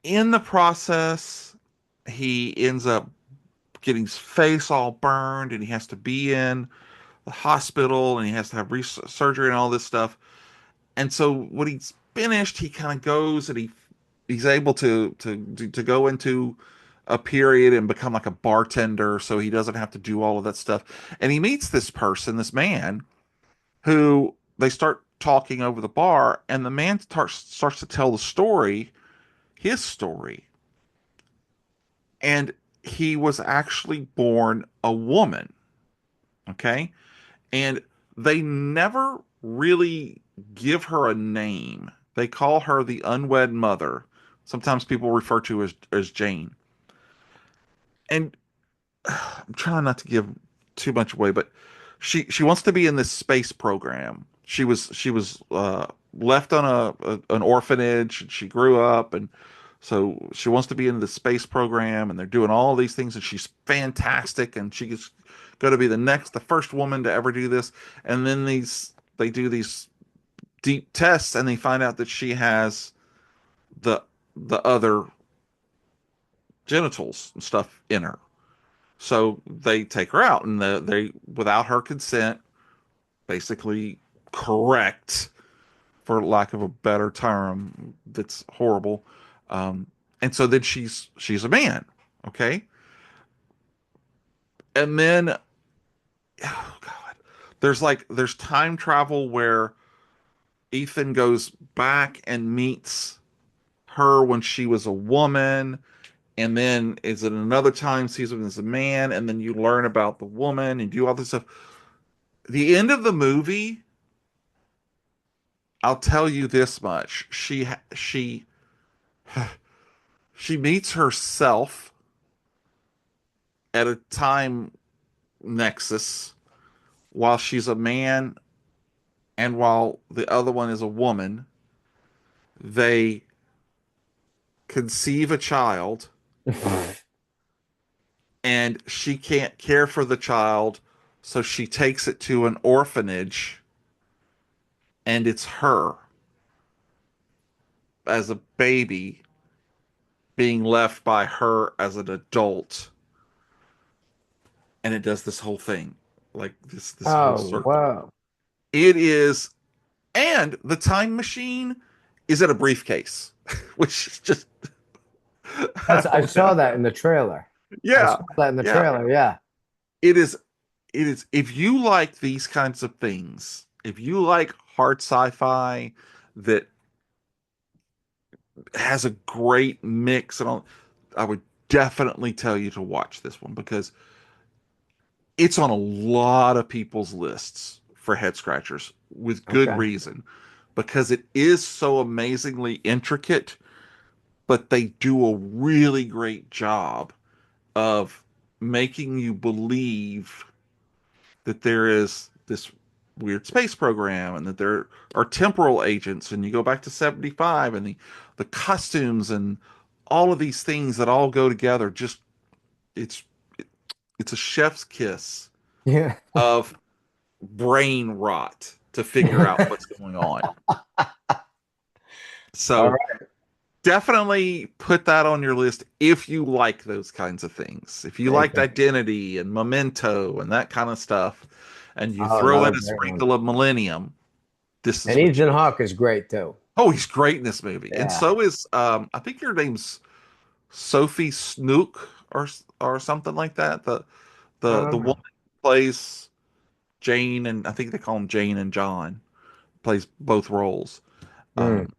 In the process, he ends up getting his face all burned and he has to be in the hospital and he has to have surgery and all this stuff. And so when he's finished, he kind of goes and he's able to go into a period and become like a bartender, so he doesn't have to do all of that stuff. And he meets this person, this man, who they start talking over the bar, and the man starts to tell the story, his story, and he was actually born a woman. Okay, and they never really give her a name. They call her the unwed mother. Sometimes people refer to her as Jane. And I'm trying not to give too much away, but she wants to be in this space program. She was left on an orphanage, and she grew up, and so she wants to be in the space program, and they're doing all these things, and she's fantastic, and she's going to be the first woman to ever do this. And then they do these deep tests, and they find out that she has the the other genitals and stuff in her. So they take her out, and they without her consent, basically correct, for lack of a better term, that's horrible. Um, and so then she's a man, okay? And then oh God, there's time travel where Ethan goes back and meets her when she was a woman, and then is it another time sees him as a man, and then you learn about the woman and do all this stuff. The end of the movie, I'll tell you this much: she meets herself at a time nexus while she's a man and while the other one is a woman. They conceive a child, and she can't care for the child, so she takes it to an orphanage, and it's her as a baby being left by her as an adult, and it does this whole thing, like this whole Oh, circle. wow. It is, and the time machine is in a briefcase, which is just I I don't saw know. that in the trailer. I Yeah, saw that in the yeah. trailer. Yeah. It is it is if you like these kinds of things, if you like hard sci-fi that has a great mix and all, I would definitely tell you to watch this one because it's on a lot of people's lists for head scratchers with good Okay. reason because it is so amazingly intricate, but they do a really great job of making you believe that there is this weird space program and that there are temporal agents, and you go back to 75 and the costumes and all of these things that all go together. Just it's it's a chef's kiss Yeah. of brain rot to figure out what's going on. All So right. definitely put that on your list if you like those kinds of things. If you Thank liked you. Identity and Memento and that kind of stuff, and you Oh, throw in another a great one. sprinkle of Millennium, this And is what you Ethan get. Hawke is great too. Oh, he's great in this movie, and Yeah. so is I think her name's Sophie Snook or something like that. I The don't woman know. who plays Jane, and I think they call him Jane and John, plays both roles. Hmm. Um,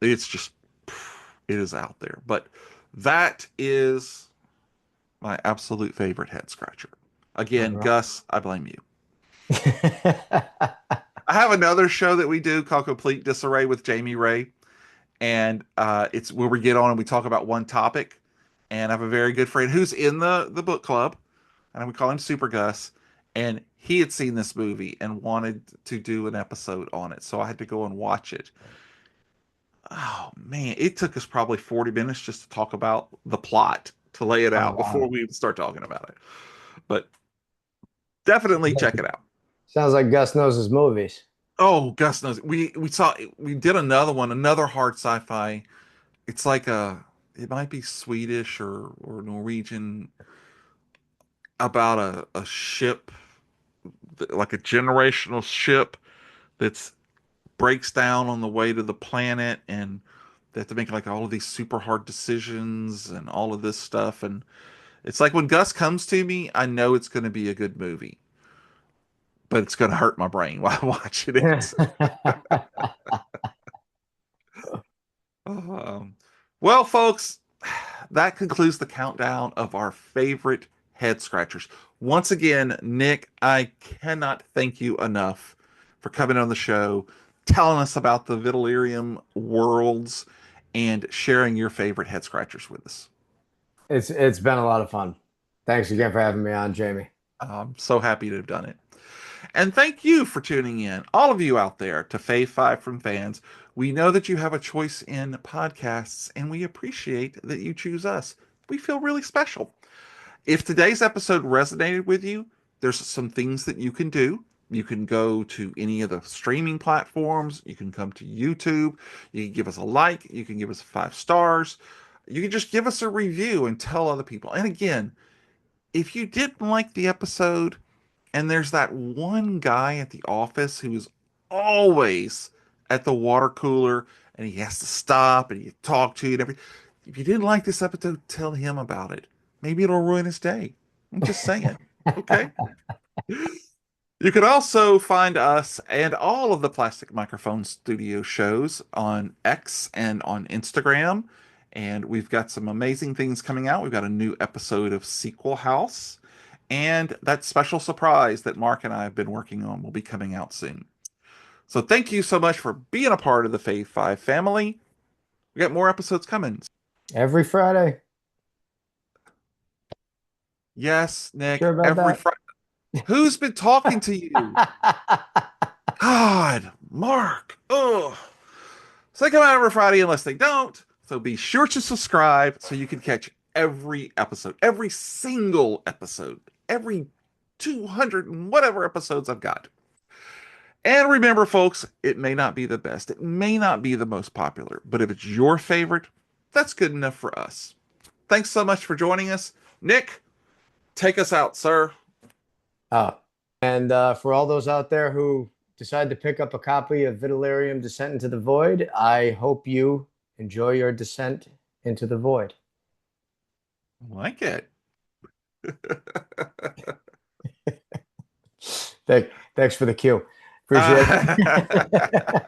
it's just it is out there, but that is my absolute favorite head scratcher. All Again, right. Gus, I blame you. I have another show that we do called Complete Disarray with Jamie Ray, and it's where we get on and we talk about one topic. And I have a very good friend who's in the book club, and we call him Super Gus. And he had seen this movie and wanted to do an episode on it, so I had to go and watch it. Oh man, it took us probably 40 minutes just to talk about the plot to lay it Oh, out before wow. we even start talking about it. But definitely check it out. Sounds like Gus knows his movies. Oh, Gus knows. We did another one, another hard sci-fi. It's like it might be Swedish or Norwegian, about a ship, like a generational ship that's breaks down on the way to the planet, and they have to make like all of these super hard decisions and all of this stuff. And it's like when Gus comes to me, I know it's going to be a good movie, but it's going to hurt my brain while watching it. Um, well, folks, that concludes the countdown of our favorite head scratchers. Once again, Nick, I cannot thank you enough for coming on the show, telling us about the Vitrium worlds, and sharing your favorite head scratchers with us. It's been a lot of fun. Thanks again for having me on, Jamie. I'm so happy to have done it. And thank you for tuning in, all of you out there, to Fave Five from Fans. We know that you have a choice in podcasts, and we appreciate that you choose us. We feel really special. If today's episode resonated with you, there's some things that you can do. You can go to any of the streaming platforms. You can come to YouTube. You can give us a like. You can give us 5 stars. You can just give us a review and tell other people. And again, if you didn't like the episode, and there's that one guy at the office who's always at the water cooler, and he has to stop and he talk to you and everything. If you didn't like this episode, tell him about it. Maybe it'll ruin his day. I'm just saying. Okay. You can also find us and all of the Plastic Microphone Studio shows on X and on Instagram. And we've got some amazing things coming out. We've got a new episode of Sequel House. And that special surprise that Mark and I have been working on will be coming out soon. So thank you so much for being a part of the Fave Five family. We got more episodes coming. Every Friday. Yes, Sure Nick, about every that? Friday. Who's been talking to you? God, Mark. Oh. So they come out every Friday unless they don't. So be sure to subscribe so you can catch every episode, every single episode, every 200 and whatever episodes I've got. And remember, folks, it may not be the best. It may not be the most popular, but if it's your favorite, that's good enough for us. Thanks so much for joining us. Nick, take us out, sir. Oh, and for all those out there who decide to pick up a copy of Vitrium Descent into the Void, I hope you enjoy your descent into the void. I like it. Thanks for the cue. Appreciate it.